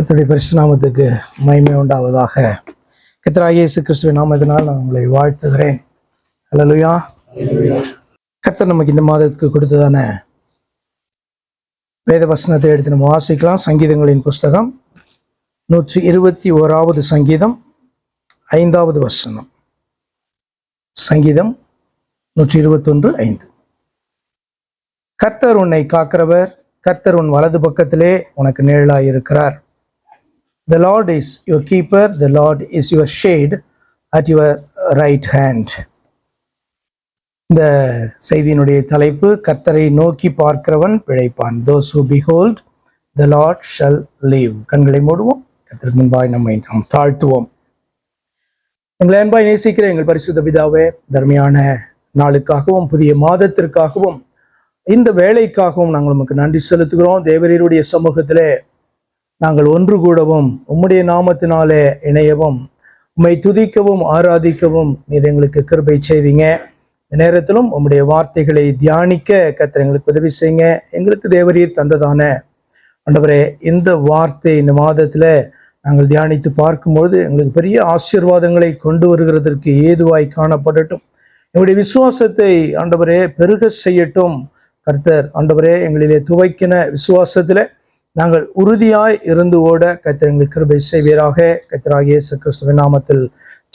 கர்த்தருடைய பரிசுத்த நாமத்துக்கு மகிமை உண்டாவதாக. கர்த்தராகிய இயேசு கிறிஸ்துவின் நாமத்தினால் நான் உங்களை வாழ்த்துகிறேன். அல்லேலூயா. கர்த்தர் நமக்கு இந்த மாதத்துக்கு கொடுத்ததான வேத வசனத்தை எடுத்து நம்ம வாசிக்கலாம். சங்கீதங்களின் புஸ்தகம் 121வது சங்கீதம் 5வது வசனம். சங்கீதம் 121:5. கர்த்தர் உன்னை காக்கிறவர், கர்த்தர் உன் வலது பக்கத்திலே உனக்கு நிழலாயிருக்கிறார். The Lord is your keeper, the Lord is your shade at your right hand. இந்த செய்தியினுடைய தலைப்பு, கர்த்தரை நோக்கி பார்க்கிறவன் பிழைப்பான். Those who behold the Lord shall live. கண்களை மூடுவோம். கர்த்தருக்கு முன்பாய் நம்மை நாம் தாழ்த்துவோம். எங்களை அன்பாய் நேசிக்கிற எங்கள் பரிசுத்த பிதாவே, தர்மையான நாளுக்காகவும் புதிய மாதத்திற்காகவும் இந்த வேலைக்காகவும் நாங்கள் உமக்கு நன்றி செலுத்துகிறோம். தேவரீருடைய சமூகத்திலே நாங்கள் ஒன்று கூடவும் உம்முடைய நாமத்தினாலே இணையவும் உம்மை துதிக்கவும் ஆராதிக்கவும் நீர் எங்களுக்கு கிருபை செய்தீங்க. இந்த நேரத்திலும் உம்முடைய வார்த்தைகளை தியானிக்க கர்த்தர் எங்களுக்கு உதவி செய்யுங்க. எங்களுக்கு தேவரீர் தந்ததான ஆண்டவரே இந்த வார்த்தை இந்த மாதத்தில் நாங்கள் தியானித்து பார்க்கும்பொழுது எங்களுக்கு பெரிய ஆசீர்வாதங்களை கொண்டு வருகிறதற்கு ஏதுவாய் காணப்படட்டும். எங்களுடைய விசுவாசத்தை ஆண்டவரே பெருக செய்யட்டும். கர்த்தர் ஆண்டவரே எங்களிலே துவைக்கின விசுவாசத்தில் நாங்கள் உறுதியாய் இருந்து ஓட கர்த்தர் எங்களுக்கு கிருபை செய்வீராக. கர்த்தராகிய இயேசு கிறிஸ்துவின் நாமத்தில்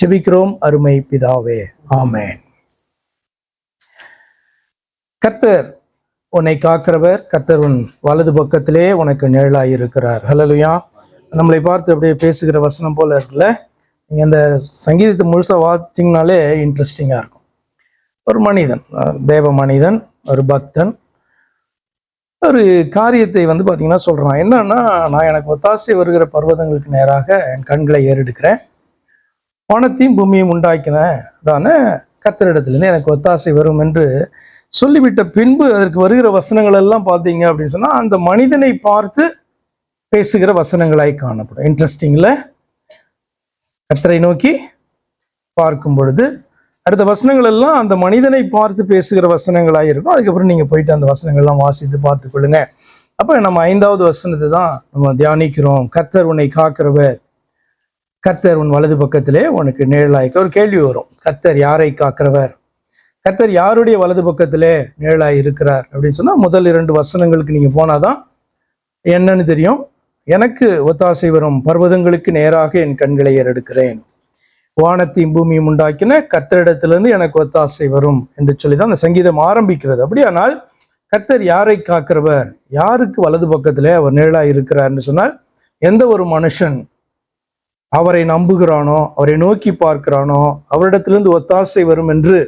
ஜெபிக்கிறோம் அருமை பிதாவே, ஆமென். கர்த்தர் உன்னை காக்கிறவர், கர்த்தர் உன் வலது பக்கத்திலே உனக்கு நிழலாயிருக்கிறார். ஹல்லேலூயா. நம்மளை பார்த்து அப்படியே பேசுகிற வசனம் போல இருக்குல்ல. நீங்கள் இந்த சங்கீதத்தை முழுசாக வாசிச்சிங்கனாலே இன்ட்ரெஸ்டிங்காக இருக்கும். ஒரு மனிதன், தேவ மனிதன், ஒரு பக்தன் ஒரு காரியத்தை பார்த்தீங்கன்னா சொல்கிறான். என்னன்னா, நான் எனக்கு ஒத்தாசை வருகிற பர்வதங்களுக்கு நேராக என் கண்களை ஏறெடுக்கிறேன், வானத்தையும் பூமியும் உண்டாக்கினேன் தானே கர்த்தரிடத்திலிருந்து எனக்கு ஒத்தாசை வரும் என்று சொல்லிவிட்ட பின்பு அதற்கு வருகிற வசனங்கள் எல்லாம் பார்த்தீங்க அப்படின்னு சொன்னால் அந்த மனிதனை பார்த்து பேசுகிற வசனங்களாய் காணப்படும். இன்ட்ரெஸ்டிங்ல கர்த்தரை நோக்கி பார்க்கும் பொழுது அடுத்த வசனங்கள் எல்லாம் அந்த மனிதனை பார்த்து பேசுகிற வசனங்களாக இருக்கும். அதுக்கப்புறம் நீங்கள் போயிட்டு அந்த வசனங்கள்லாம் வாசித்து பார்த்து கொள்ளுங்க. அப்போ நம்ம 5வது வசனத்தை தான் நம்ம தியானிக்கிறோம். கர்த்தர் உன்னை காக்கிறவர், கர்த்தர் உன் வலது பக்கத்திலே உனக்கு நிழலாயிருக்கிற. ஒரு கேள்வி வரும், கர்த்தர் யாரை காக்கிறவர், கர்த்தர் யாருடைய வலது பக்கத்திலே நிழலாய் இருக்கிறார் அப்படின்னு சொன்னால் முதல் 2 வசனங்களுக்கு நீங்கள் போனாதான் என்னன்னு தெரியும். எனக்கு ஒத்தாசை வரும் பர்வதங்களுக்கு நேராக என் கண்களை ஏறெடுக்கிறேன், வானத்தையும் பூமியும் உண்டாக்கின கர்த்தரிடத்திலிருந்து எனக்கு ஒத்தாசை வரும் என்று சொல்லி தான் அந்த சங்கீதம் ஆரம்பிக்கிறது. அப்படியானால் கர்த்தர் யாரை காக்கிறவர், யாருக்கு வலது பக்கத்திலே அவர் நிழலாய் இருக்கிறார்னு சொன்னால் எந்த ஒரு மனுஷன் அவரை நம்புகிறானோ, அவரை நோக்கி பார்க்கிறானோ, அவரிடத்திலிருந்து ஒத்தாசை வரும் என்று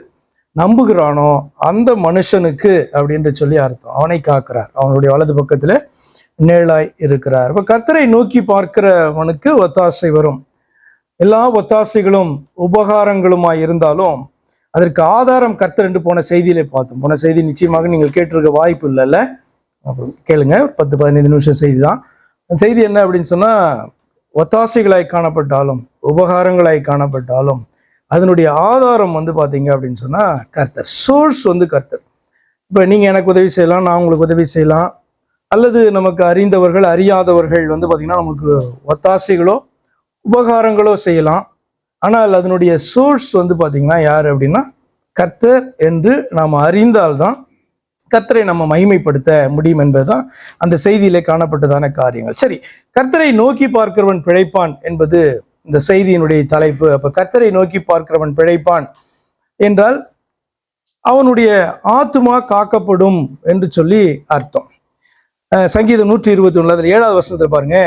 நம்புகிறானோ அந்த மனுஷனுக்கு அப்படின்னு சொல்லி அர்த்தம். அவனை காக்கிறார், அவனுடைய வலது பக்கத்தில் நிழலாய் இருக்கிறார். இப்போ கர்த்தரை நோக்கி பார்க்கிறவனுக்கு ஒத்தாசை வரும். எல்லா ஒத்தாசைகளும் உபகாரங்களுமாய் இருந்தாலும் அதற்கு ஆதாரம் கர்த்தர் என்று போன செய்தியிலே பார்த்தோம். போன செய்தி நிச்சயமாக நீங்கள் கேட்டிருக்க வாய்ப்பு இல்லைல்ல, அப்புறம் கேளுங்க. 10-15 நிமிஷம் செய்தி தான். அந்த செய்தி என்ன அப்படின்னு சொன்னால், ஒத்தாசைகளாய் காணப்பட்டாலும் உபகாரங்களாய் காணப்பட்டாலும் அதனுடைய ஆதாரம் பார்த்தீங்க அப்படின்னு சொன்னால் கர்த்தர், சோர்ஸ் கர்த்தர். இப்போ நீங்கள் எனக்கு உதவி செய்யலாம், நான் உங்களுக்கு உதவி செய்யலாம், அல்லது நமக்கு அறிந்தவர்கள் அறியாதவர்கள் பார்த்தீங்கன்னா நமக்கு ஒத்தாசைகளோ உபகாரங்களோ செய்யலாம். ஆனால் அதனுடைய சோர்ஸ் பார்த்தீங்கன்னா யார் அப்படின்னா கர்த்தர் என்று நாம் அறிந்தால்தான் கர்த்தரை நம்ம மகிமைப்படுத்த முடியும் என்பதுதான் அந்த செய்தியிலே காணப்பட்டதான காரியங்கள். சரி, கர்த்தரை நோக்கி பார்க்கிறவன் பிழைப்பான் என்பது இந்த செய்தியினுடைய தலைப்பு. அப்ப கர்த்தரை நோக்கி பார்க்கிறவன் பிழைப்பான் என்றால் அவனுடைய ஆத்துமா காக்கப்படும் என்று சொல்லி அர்த்தம். சங்கீதம் 121 அதில் 7வது வசனத்தில் பாருங்க,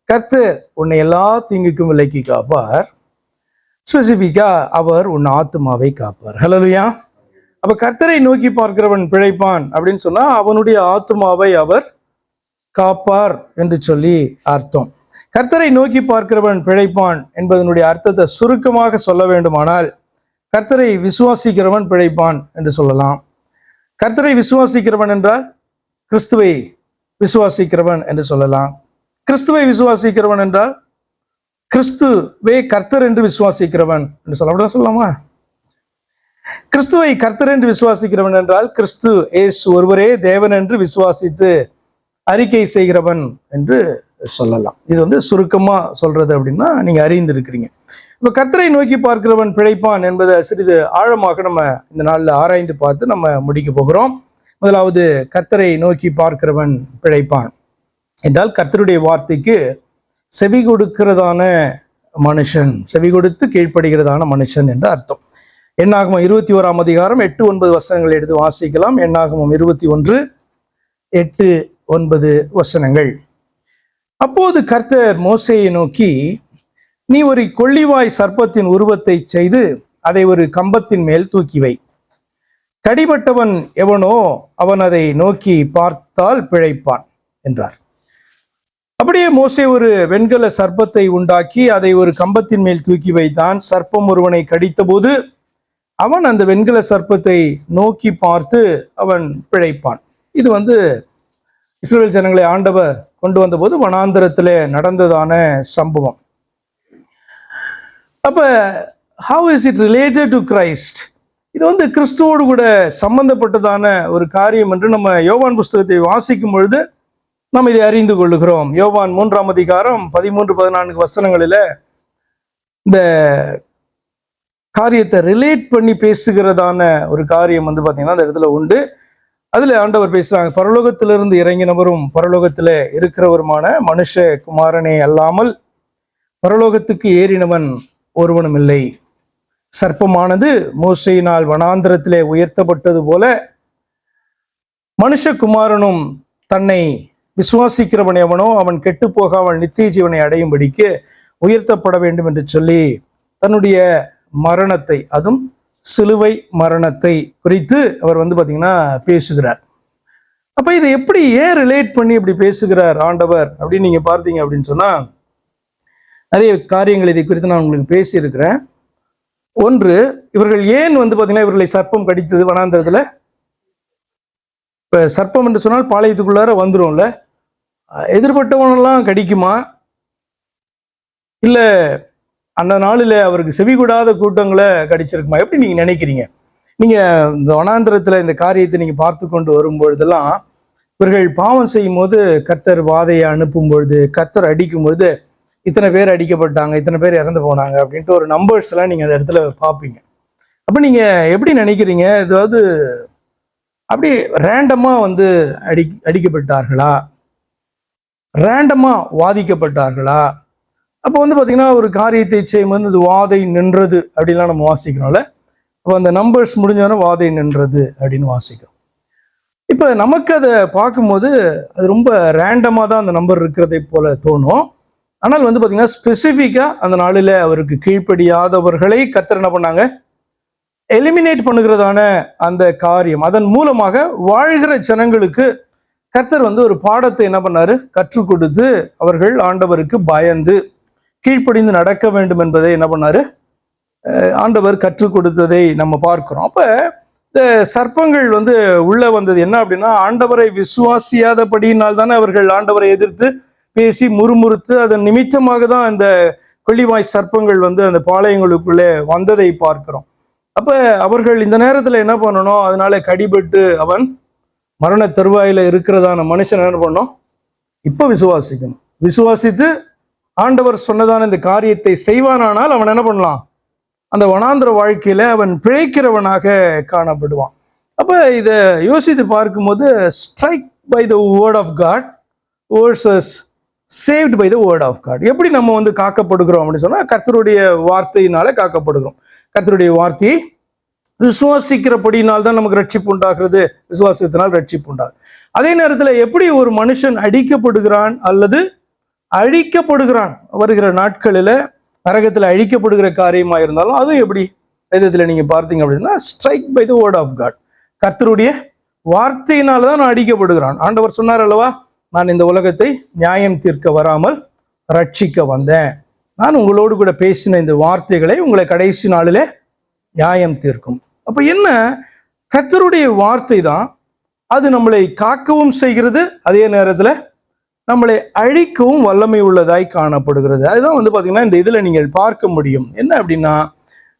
கர்த்தர் உன்னை எல்லா தீங்குக்கும் விலக்கி காப்பார், ஸ்பெசிபிக்கா அவர் உன் ஆத்துமாவை காப்பார். ஹல்லேலூயா. அப்ப கர்த்தரை நோக்கி பார்க்கிறவன் பிழைப்பான் அப்படின்னு சொன்னா அவனுடைய ஆத்துமாவை அவர் காப்பார் என்று சொல்லி அர்த்தம். கர்த்தரை நோக்கி பார்க்கிறவன் பிழைப்பான் என்பதனுடைய அர்த்தத்தை சுருக்கமாக சொல்ல வேண்டுமானால் கர்த்தரை விசுவாசிக்கிறவன் பிழைப்பான் என்று சொல்லலாம். கர்த்தரை விசுவாசிக்கிறவன் என்றால் கிறிஸ்துவை விசுவாசிக்கிறவன் என்று சொல்லலாம். கிறிஸ்துவை விசுவாசிக்கிறவன் என்றால் கிறிஸ்துவே கர்த்தர் என்று விசுவாசிக்கிறவன் என்று சொல்ல, அப்படிதான் சொல்லலாமா? கிறிஸ்துவை கர்த்தர் என்று விசுவாசிக்கிறவன் என்றால் கிறிஸ்து இயேசு ஒருவரே தேவன் என்று விசுவாசித்து அறிக்கை செய்கிறவன் என்று சொல்லலாம். இது வந்து சுருக்கமா சொல்றது அப்படின்னா நீங்க அறிந்திருக்கிறீங்க. இப்ப கர்த்தரை நோக்கி பார்க்கிறவன் பிழைப்பான் என்பதை சிறிது ஆழமாக நம்ம இந்த நாள்ல ஆராய்ந்து பார்த்து நம்ம முடிக்க போகிறோம். முதலாவது, கர்த்தரை நோக்கி பார்க்கிறவன் பிழைப்பான் என்றால் கர்த்தருடைய வார்த்தைக்கு செவி கொடுக்கிறதான மனுஷன், செவி கொடுத்து கீழ்ப்படுகிறதான மனுஷன் என்று அர்த்தம். என்னாகமம் 21ஆம் அதிகாரம் 8-9 வசனங்கள் எடுத்து வாசிக்கலாம். என்னாகமம் 21:8-9 வசனங்கள். அப்போது கர்த்தர் மோசேயை நோக்கி, நீ ஒரு கொள்ளிவாய் சர்ப்பத்தின் உருவத்தை செய்து அதை ஒரு கம்பத்தின் மேல் தூக்கி வை. கடிபட்டவன் எவனோ அவன் அதை நோக்கி பார்த்தால் பிழைப்பான் என்றார். அப்படியே மோசே ஒரு வெண்கல சர்ப்பத்தை உண்டாக்கி அதை ஒரு கம்பத்தின் மேல் தூக்கி வைத்தான். சர்ப்பம் ஒருவனை கடித்த போது அவன் அந்த வெண்கல சர்ப்பத்தை நோக்கி பார்த்து அவன் பிழைப்பான். இது வந்து இஸ்ரவேல் ஜனங்களை ஆண்டவர் கொண்டு வந்தபோது வனாந்தரத்திலே நடந்ததான சம்பவம். அப்ப how is it related to Christ? இது வந்து கிறிஸ்துவோடு கூட சம்பந்தப்பட்டதான ஒரு காரியம் என்று நம்ம யோவான் புஸ்தகத்தை வாசிக்கும் பொழுது நாம் இதை அறிந்து கொள்ளுகிறோம். யோவான் 3ஆம் அதிகாரம் 13-14 வசனங்களில இந்த காரியத்தை ரிலேட் பண்ணி பேசுகிறதான ஒரு காரியம் வந்து பார்த்தீங்கன்னா அந்த இடத்துல உண்டு. அதுல ஆண்டவர் பேசுறாங்க, பரலோகத்திலிருந்து இறங்கினவரும் பரலோகத்திலே இருக்கிறவருமான மனுஷ குமாரனே அல்லாமல் பரலோகத்துக்கு ஏறினவன் ஒருவனும் இல்லை. சர்ப்பமானது மோசேயினால் வனாந்திரத்திலே உயர்த்தப்பட்டது போல மனுஷகுமாரனும் தன்னை விசுவாசிக்கிறவன் எவனோ அவன் கெட்டு போகாமல் நித்திய ஜீவனை அடையும்படிக்கு உயர்த்தப்பட வேண்டும் என்று சொல்லி தன்னுடைய மரணத்தை, அதுவும் சிலுவை மரணத்தை குறித்து அவர் வந்து பார்த்தீங்கன்னா பேசுகிறார். அப்ப இதை எப்படி ஏன் ரிலேட் பண்ணி இப்படி பேசுகிறார் ஆண்டவர் அப்படின்னு நீங்க பார்த்தீங்க அப்படின்னு சொன்னா நிறைய காரியங்கள் இதை குறித்து நான் உங்களுக்கு பேசியிருக்கிறேன். ஒன்று, இவர்கள் ஏன் வந்து பார்த்தீங்கன்னா இவர்களை சர்ப்பம் கடித்தது வனாந்தரத்துல. இப்ப சர்ப்பம் என்று சொன்னால் பாளையத்துக்குள்ளார வந்துரும்ல, எதிர்பட்டவனெல்லாம் கடிக்குமா, இல்ல அந்த நாளில் அவருக்கு செவி கூடாத கூட்டங்களை கடிச்சிருக்குமா? எப்படி நீங்க நினைக்கிறீங்க? நீங்க இந்த வனாந்திரத்துல இந்த காரியத்தை நீங்க பார்த்து கொண்டு வரும்பொழுதெல்லாம் இவர்கள் பாவம் செய்யும் போது கர்த்தர் வாதையை அனுப்பும் பொழுது, கர்த்தர் அடிக்கும் பொழுது இத்தனை பேர் அடிக்கப்பட்டாங்க, இத்தனை பேர் இறந்து போனாங்க அப்படின்ட்டு ஒரு நம்பர்ஸ் எல்லாம் நீங்க அந்த இடத்துல பார்ப்பீங்க. அப்ப நீங்க எப்படி நினைக்கிறீங்க? ஏதாவது அப்படி ரேண்டமா வந்து அடிக்கப்பட்டார்களா, ரேண்டமா வாதிக்கப்பட்டார்களா? அப்போ வந்து பார்த்தீங்கன்னா ஒரு காரியத்தை செய்யும்போது அது வாதை நின்றது அப்படின்லாம் நம்ம வாசிக்கிறோம்ல. அப்போ அந்த நம்பர்ஸ் முடிஞ்சோன்னா வாதை நின்றது அப்படின்னு வாசிக்கிறோம். இப்போ நமக்கு அதை பார்க்கும்போது அது ரொம்ப ரேண்டமாக தான் அந்த நம்பர் இருக்கிறதை போல தோணும். ஆனால் வந்து பார்த்தீங்கன்னா ஸ்பெசிஃபிக்காக அந்த நாளில் அவருக்கு கீழ்ப்படியாதவர்களை கர்த்தர் என்ன பண்ணாங்க, எலிமினேட் பண்ணுகிறதான அந்த காரியம், அதன் மூலமாக வாழ்கிற ஜனங்களுக்கு கர்த்தர் வந்து ஒரு பாடத்தை என்ன பண்ணாரு, கற்றுக் கொடுத்து அவர்கள் ஆண்டவருக்கு பயந்து கீழ்ப்படிந்து நடக்க வேண்டும் என்பதை என்ன பண்ணாரு, ஆண்டவர் கற்றுக் கொடுத்ததை நம்ம பார்க்கிறோம். அப்ப இந்த சர்ப்பங்கள் வந்து உள்ள வந்தது என்ன அப்படின்னா, ஆண்டவரை விசுவாசியாதபடியினால் தானே அவர்கள் ஆண்டவரை எதிர்த்து பேசி முறுமுறுத்து அதன் நிமித்தமாக தான் இந்த கொள்ளிவாய் சர்ப்பங்கள் வந்து அந்த பாளையங்களுக்குள்ளே வந்ததை பார்க்கிறோம். அப்ப அவர்கள் இந்த நேரத்துல என்ன பண்ணணும், அதனால கடிபட்டு அவன் மரண தருவாயில இருக்கிறதான மனுஷன் என்ன பண்ணணும், இப்ப விசுவாசிக்கணும். விசுவாசித்து ஆண்டவர் சொன்னதான இந்த காரியத்தை செய்வானானால் அவன் என்ன பண்ணலாம், அந்த வனாந்திர வாழ்க்கையில அவன் பிழைக்கிறவனாக காணப்படுவான். அப்ப இதை யோசித்து பார்க்கும்போது strike by the word of God versus saved by the word of God. எப்படி நம்ம வந்து காக்கப்படுகிறோம் அப்படின்னு சொன்னா கர்த்தருடைய வார்த்தையினால காக்கப்படுகிறோம். கர்த்தருடைய வார்த்தையை விசுவாசிக்கிறபடினால் தான் நமக்கு ரட்சிப்பு உண்டாகிறது, விசுவாசத்தினால் ரட்சிப்பு உண்டாகும். அதே நேரத்தில் எப்படி ஒரு மனுஷன் அடிக்கப்படுகிறான் அல்லது அழிக்கப்படுகிறான், வருகிற நாட்களில் நரகத்தில் அழிக்கப்படுகிற காரியமா இருந்தாலும் அதுவும் எப்படி வேதத்தில் நீங்க பார்த்தீங்க அப்படின்னா strike by the word of God, கர்த்தருடைய வார்த்தையினால தான் நான் அடிக்கப்படுகிறான். ஆண்டவர் சொன்னார் அல்லவா, நான் இந்த உலகத்தை நியாயம் தீர்க்க வராமல் ரட்சிக்க வந்தேன், நான் உங்களோடு கூட பேசின இந்த வார்த்தைகளை உங்களை கடைசி நாளிலே நியாயம் தீர்க்கும். அப்ப என்ன, கர்த்தருடைய வார்த்தை தான் அது நம்மளை காக்கவும் செய்கிறது, அதே நேரத்தில் நம்மளை அழிக்கவும் வல்லமை உள்ளதாய் காணப்படுகிறது. அதுதான் வந்து பாத்தீங்கன்னா இந்த இதுல நீங்கள் பார்க்க முடியும். என்ன அப்படின்னா,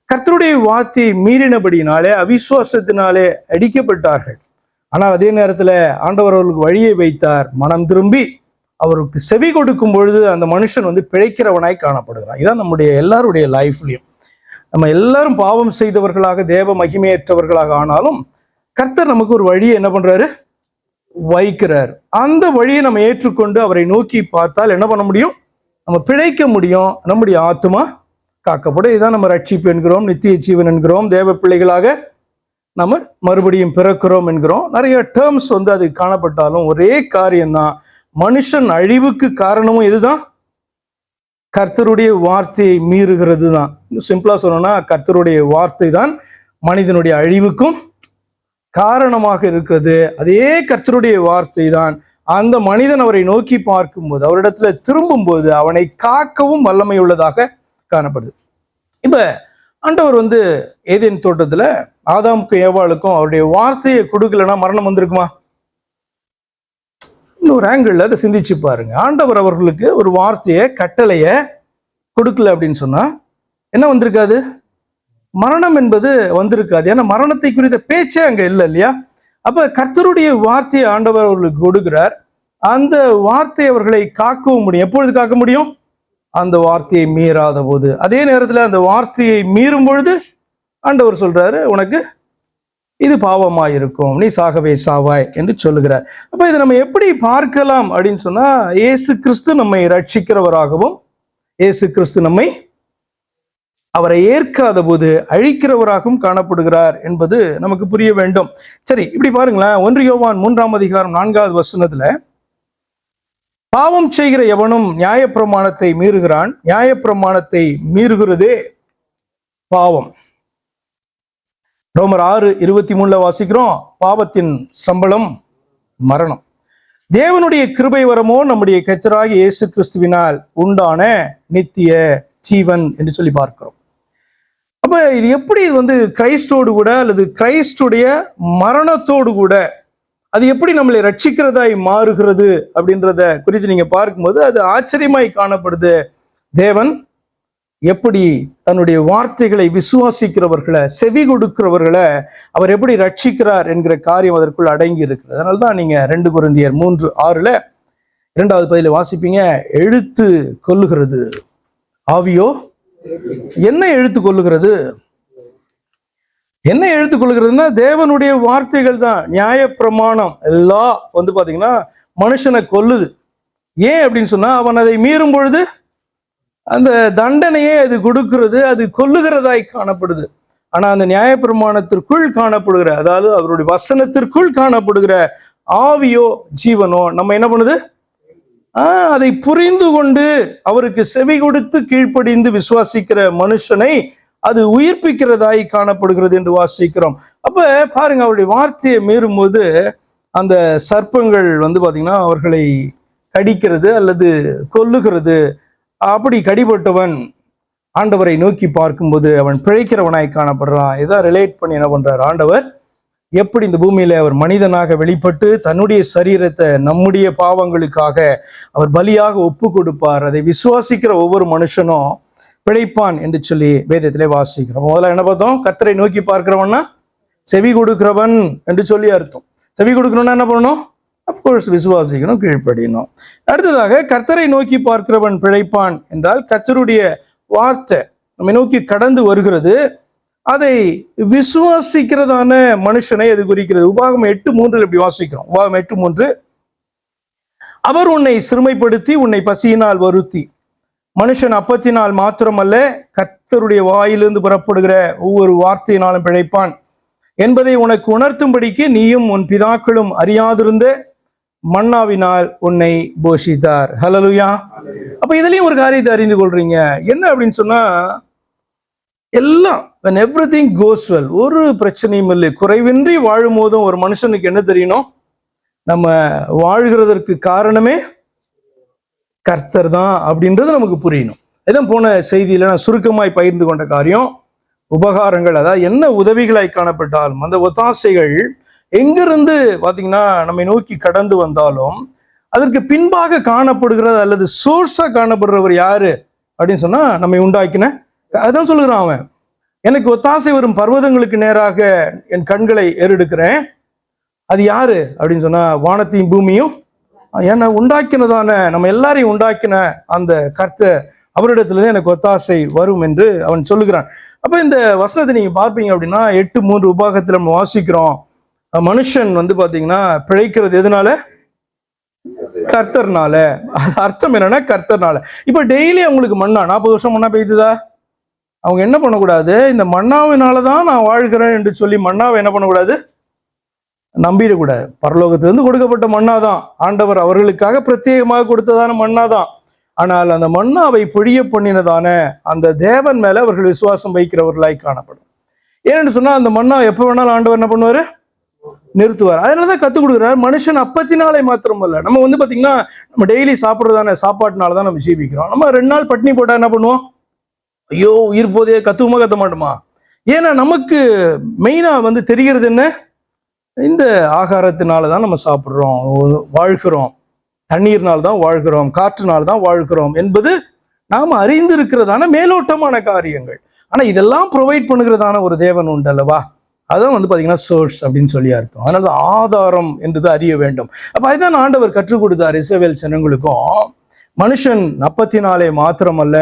கர்த்தருடைய வார்த்தையை மீறினபடினாலே அவிசுவாசத்தினாலே அடிக்கப்பட்டார்கள். ஆனால் அதே நேரத்தில் ஆண்டவர் அவர்களுக்கு வழியை வைத்தார், மனம் திரும்பி அவருக்கு செவி கொடுக்கும் பொழுது அந்த மனுஷன் வந்து பிழைக்கிறவனாய் காணப்படுகிறான். இதான் நம்முடைய எல்லாருடைய லைஃப்லையும். நம்ம எல்லாரும் பாவம் செய்தவர்களாக தேவ மகிமையற்றவர்களாக ஆனாலும் கர்த்தர் நமக்கு ஒரு வழியை என்ன பண்றாரு, வைக்கிறார். அந்த வழியை நம்ம ஏற்றுக்கொண்டு அவரை நோக்கி பார்த்தால் என்ன பண்ண முடியும், நம்ம பிழைக்க முடியும், நம்முடைய ஆத்துமா காக்கப்படும். இதுதான் நம்ம ரட்சிப்பு என்கிறோம், நித்திய ஜீவன் என்கிறோம், தேவ பிள்ளைகளாக நம்ம மறுபடியும் பிறக்கிறோம் என்கிறோம். நிறைய டேர்ம்ஸ் வந்து அது காணப்பட்டாலும் ஒரே காரியம்தான், மனுஷன் அழிவுக்கு காரணமும் இதுதான், கர்த்தருடைய வார்த்தையை மீறுகிறது தான். சிம்பிளா சொல்லணும்னா கர்த்தருடைய வார்த்தை தான் மனிதனுடைய அழிவுக்கும் காரணமாக இருக்கிறது. அதே கர்த்தருடைய வார்த்தை தான் அந்த மனிதன் அவரை நோக்கி பார்க்கும்போது, அவரிடத்துல திரும்பும் போது அவனை காக்கவும் வல்லமை உள்ளதாக காணப்படுது. இப்ப ஆண்டவர் வந்து ஏதேன் தோட்டத்துல ஆதாமுக்கும் ஏவாளுக்கும் அவருடைய வார்த்தையை கொடுக்கலன்னா மரணம் வந்திருக்குமா? இன்னொரு ஆங்கிள் அதை சிந்திச்சு பாருங்க. ஆண்டவர் அவர்களுக்கு ஒரு வார்த்தையை கட்டளைய கொடுக்கல அப்படின்னு சொன்னா என்ன வந்திருக்காது, மரணம் என்பது வந்திருக்காது. ஏன்னா மரணத்தை குறித்த பேச்சே அங்க இல்லை இல்லையா? அப்ப கர்த்தருடைய வார்த்தையை ஆண்டவர் அவர்களுக்கு கொடுக்கிறார். அந்த வார்த்தை அவர்களை காக்கவும் முடியும். எப்பொழுது காக்க முடியும்? அந்த வார்த்தையை மீறாத போது. அதே நேரத்துல அந்த வார்த்தையை மீறும் பொழுது ஆண்டவர் சொல்றாரு, உனக்கு இது பாவமாயிருக்கும், நீ சாகவே சாவாய் என்று சொல்லுகிறார். அப்ப இதை நம்ம எப்படி பார்க்கலாம் அப்படின்னு சொன்னா, இயேசு கிறிஸ்து நம்மை ரட்சிக்கிறவராகவும் இயேசு கிறிஸ்து நம்மை அவரை ஏற்காத போது அழிக்கிறவராகவும் காணப்படுகிறார் என்பது நமக்கு புரிய வேண்டும். சரி, இப்படி பாருங்களேன். 1 யோவான் 3ஆம் அதிகாரம் 4வது வசனத்துல, பாவம் செய்கிற எவனும் நியாயப்பிரமாணத்தை மீறுகிறான், நியாயப்பிரமாணத்தை மீறுகிறதே பாவம். ரோமர் 6:23 வாசிக்கிறோம், பாவத்தின் சம்பளம் மரணம், தேவனுடைய கிருபை வரமோ நம்முடைய கர்த்தராகிய இயேசு கிறிஸ்துவினால் உண்டான நித்திய ஜீவன் என்று சொல்லி பார்க்கிறோம். அப்ப இது எப்படி வந்து கிறிஸ்டோடு கூட அல்லது கிறிஸ்டுடைய மரணத்தோடு கூட அது எப்படி நம்மளை ரட்சிக்கிறதாய் மாறுகிறது அப்படின்றத குறித்து நீங்க பார்க்கும்போது அது ஆச்சரியமாய் காணப்படுது. தேவன் எப்படி தன்னுடைய வார்த்தைகளை விசுவாசிக்கிறவர்களை, செவி கொடுக்கிறவர்களை அவர் எப்படி ரட்சிக்கிறார் என்கிற காரியம் அதற்குள் அடங்கி இருக்கிறது. அதனால்தான் நீங்க 2 கொரிந்தியர் 3:6 2வது பதில வாசிப்பீங்க, எழுத்து கொல்லுகிறது, ஆவியோ என்ன எழுத்து கொள்ளுகிறது? என்ன எழுத்து கொள்ளுகிறதுனா தேவனுடைய வார்த்தைகள் தான். நியாய பிரமாணம் எல்லாம் வந்து பாத்தீங்கன்னா மனுஷனை கொல்லுது. ஏன் அப்படின்னு சொன்னா அவன் அதை மீறும் பொழுது அந்த தண்டனையே அது கொடுக்கிறது, அது கொல்லுகிறதாய் காணப்படுது. ஆனா அந்த நியாய பிரமாணத்திற்குள் காணப்படுகிற, அதாவது அவருடைய வசனத்திற்குள் காணப்படுகிற ஆவியோ ஜீவனோ நம்ம என்ன பண்ணுது, அதை புரிந்து கொண்டு அவருக்கு செவி கொடுத்து கீழ்ப்படிந்து விசுவாசிக்கிற மனுஷனை அது உயிர்ப்பிக்கிறதாய் காணப்படுகிறது என்று வாசிக்கிறோம். அப்ப பாருங்க, அவருடைய வார்த்தையை மீறும் போது அந்த சர்ப்பங்கள் வந்து பாத்தீங்கன்னா அவர்களை கடிக்கிறது அல்லது கொல்லுகிறது. அப்படி கடிபட்டவன் ஆண்டவரை நோக்கி பார்க்கும்போது அவன் பிழைக்கிறவனாய் காணப்படுறான். இதான் ரிலேட் பண்ணி என்ன பண்றார் ஆண்டவர், எப்படி இந்த பூமியில அவர் மனிதனாக வெளிப்பட்டு தன்னுடைய சரீரத்தை நம்முடைய பாவங்களுக்காக அவர் பலியாக ஒப்பு கொடுப்பார். அதை விசுவாசிக்கிற ஒவ்வொரு மனுஷனும் பிழைப்பான் என்று சொல்லி வேதத்திலே வாசிக்கிறோம். முதல்ல என்ன பார்த்தோம், கர்த்தரை நோக்கி பார்க்கிறவன்னா செவி கொடுக்கிறவன் என்று சொல்லி அர்த்தம். செவி கொடுக்கணும்னா என்ன பண்ணணும்? அப்கோர்ஸ் விசுவாசிக்கணும், கீழ்ப்படியணும். அடுத்ததாக கர்த்தரை நோக்கி பார்க்கிறவன் பிழைப்பான் என்றால் கர்த்தருடைய வார்த்தை நம்மை நோக்கி கடந்து வருகிறது, அதை விசுவாசிக்கிறதான மனுஷனை அது குறிக்கிறது. உபாகம் 8:3 இப்படி வாசிக்கிறோம். உபாகம் 8:3, அவர் உன்னை சிறுமைப்படுத்தி உன்னை பசியினால் வருத்தி, மனுஷன் அப்பத்தினால் மாத்திரமல்ல கர்த்தருடைய வாயிலிருந்து புறப்படுகிற ஒவ்வொரு வார்த்தையினாலும் பிழைப்பான் என்பதை உனக்கு உணர்த்தும்படிக்கு நீயும் உன் பிதாக்களும் அறியாதிருந்த மன்னாவினால் உன்னை போஷித்தார். ஹல்லேலூயா. அப்ப இதுலயும் ஒரு காரியத்தை அறிந்து கொள்றீங்க. என்ன அப்படின்னு சொன்னா, எல்லாம் when everything goes well, ஒரு பிரச்சனையும் இல்லை, குறைவின்றி வாழும் போதும் ஒரு மனுஷனுக்கு என்ன தெரியணும், நம்ம வாழ்கிறதற்கு காரணமே கர்த்தர் தான் அப்படின்றது நமக்கு புரியணும். இதான் போன செய்தியில நான் சுருக்கமாய் பகிர்ந்து கொண்ட காரியம். உபகாரங்கள், அதாவது என்ன உதவிகளாய் காணப்பட்டாலும் அந்த ஒத்தாசைகள் எங்கிருந்து பாத்தீங்கன்னா நம்மை நோக்கி கடந்து வந்தாலும் அதற்கு பின்பாக காணப்படுகிறது அல்லது சோர்ஸா காணப்படுறவர் யாரு அப்படின்னு சொன்னா நம்மை உண்டாக்கின, அதான் சொல்லுகிறான் அவன், எனக்கு ஒத்தாசை வரும் பர்வதங்களுக்கு நேராக என் கண்களை ஏறெடுக்கிறேன். அது யாரு அப்படின்னு சொன்னா வானத்தையும் பூமியும் என்னை உண்டாக்கினதான, நம்ம எல்லாரையும் உண்டாக்கின அந்த கர்த்தர், அவரிடத்துலேருந்து எனக்கு ஒத்தாசை வரும் என்று அவன் சொல்லுகிறான். அப்போ இந்த வசனத்தை நீங்கள் பார்ப்பீங்க அப்படின்னா 8:3 உபாகத்தில் நம்ம வாசிக்கிறோம், மனுஷன் பார்த்தீங்கன்னா பிழைக்கிறது எதனால? கர்த்தர்னால. அது அர்த்தம் என்னன்னா கர்த்தர்னால. இப்போ டெய்லி அவங்களுக்கு மண்ணா, 40 வருஷம் மண்ணா பெய்யுதா? அவங்க என்ன பண்ணக்கூடாது, இந்த மண்ணாவினாலதான் நான் வாழ்கிறேன் என்று சொல்லி மண்ணாவை என்ன பண்ணக்கூடாது, நம்பிடக்கூடாது. பரலோகத்திலிருந்து கொடுக்கப்பட்ட மண்ணாதான், ஆண்டவர் அவர்களுக்காக பிரத்யேகமாக கொடுத்ததான மண்ணாதான். ஆனால் அந்த மண்ணாவை பொழிய பண்ணினதான அந்த தேவன் மேல அவர்கள் விசுவாசம் வைக்கிறவர்களாய் காணப்படும். ஏன்னு சொன்னா அந்த மண்ணா எப்ப வேணாலும் ஆண்டவர் என்ன பண்ணுவாரு, நிறுத்துவார். அதனாலதான் கத்துக் கொடுக்குறாரு, மனுஷன் அப்பத்தினாலே மாத்திரம் அல்ல. நம்ம பாத்தீங்கன்னா நம்ம டெய்லி சாப்பிட்றதான சாப்பாட்டுனாலதான் நம்ம ஜீவிக்கிறோம். நம்ம 2 நாள் பட்னி போட்டா என்ன பண்ணுவோம், ஐயோ உயிர் போதே, கத்துவமா கத்த மாட்டோமா? ஏன்னா நமக்கு மெயினா தெரிகிறது என்ன, இந்த ஆகாரத்தினாலதான் நம்ம சாப்பிட்றோம், வாழ்கிறோம், தண்ணீர்னால்தான் வாழ்கிறோம், காற்றுனால்தான் வாழ்கிறோம் என்பது நாம் அறிந்திருக்கிறதான மேலோட்டமான காரியங்கள். ஆனா இதெல்லாம் ப்ரொவைட் பண்ணுகிறதான ஒரு தேவன் உண்டு அல்லவா? அதான் பாத்தீங்கன்னா சோர்ஸ் அப்படின்னு சொல்லி அர்த்தம். அதனால ஆதாரம் என்றது அறிய வேண்டும். அப்ப அதுதான் ஆண்டவர் கற்றுக் கொடுத்தார் இஸ்ரவேல் ஜனங்களுக்கும். மனுஷன் அப்பத்தினாலே மாத்திரமல்ல,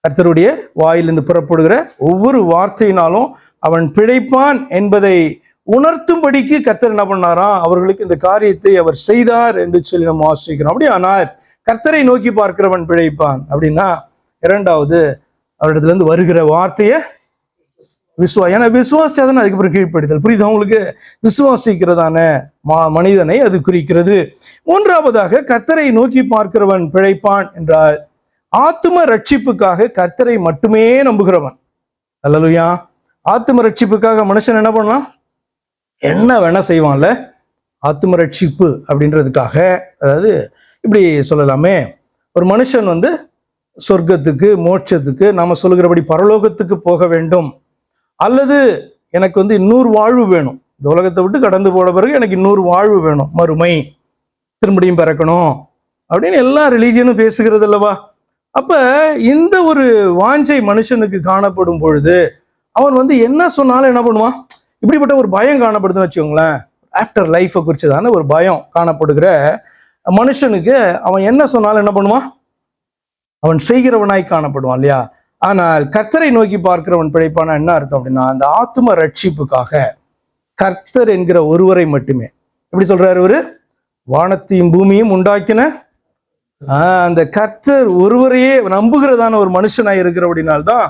கர்த்தருடைய வாயிலிருந்து புறப்படுகிற ஒவ்வொரு வார்த்தையினாலும் அவன் பிழைப்பான் என்பதை உணர்த்தும்படிக்கு கர்த்தர் என்ன பண்ணாராம், அவர்களுக்கு இந்த காரியத்தை அவர் செய்தார் என்று சொல்லி நம்ம வாசிக்கிறோம். அப்படி ஆனால் கர்த்தரை நோக்கி பார்க்கிறவன் பிழைப்பான் அப்படின்னா, இரண்டாவது அவரிடத்துல இருந்து வருகிற வார்த்தையை ஏன்னா விசுவாசிச்சாதானே அதுக்கப்புறம் கீழ்ப்படுதல். புரியுது அவங்களுக்கு? விசுவாசிக்கிறதான மனிதனை அது குறிக்கிறது. மூன்றாவதாக கர்த்தரை நோக்கி பார்க்கிறவன் பிழைப்பான் என்றால் ஆத்தும ரட்சிப்புக்காக கர்த்தரை மட்டுமே நம்புகிறவன். அல்லேலூயா. ஆத்தும ரட்சிப்புக்காக மனுஷன் என்ன பண்ணலாம், என்ன வேணா செய்வான்ல. ஆத்தும ரட்சிப்பு அப்படின்றதுக்காக, அதாவது இப்படி சொல்லலாமே, ஒரு மனுஷன் சொர்க்கத்துக்கு, மோட்சத்துக்கு, நாம சொல்லுகிறபடி பரலோகத்துக்கு போக வேண்டும், அல்லது எனக்கு 200 வாழ்வு வேணும், இந்த உலகத்தை விட்டு கடந்து போன பிறகு எனக்கு 200 வாழ்வு வேணும், மறுமை, திரும்படியும் பிறக்கணும் அப்படின்னு எல்லா ரிலீஜியனும் பேசுகிறது அல்லவா? அப்ப இந்த ஒரு வாஞ்சை மனுஷனுக்கு காணப்படும் பொழுது அவன் என்ன சொன்னாலும் என்ன பண்ணுவான், இப்படிப்பட்ட ஒரு பயம் காணப்படுதுன்னு வச்சுக்கோங்களேன். ஆஃப்டர் லைஃபை குறிச்சதான ஒரு பயம் காணப்படுகிற மனுஷனுக்கு அவன் என்ன சொன்னாலும் என்ன பண்ணுவான், அவன் செய்கிறவனாய் காணப்படுவான் இல்லையா? ஆனால் கர்த்தரை நோக்கி பார்க்கிறவன் பிழைப்பானா என்ன அர்த்தம் அப்படின்னா, அந்த ஆத்தும ரட்சிப்புக்காக கர்த்தர் என்கிற ஒருவரை மட்டுமே, எப்படி சொல்றாரு, ஒரு வானத்தையும் பூமியும் உண்டாக்கின அந்த கர்த்தர் ஒருவரையே நம்புகிறதான ஒரு மனுஷனாய் இருக்கிற அப்படின்னால்தான்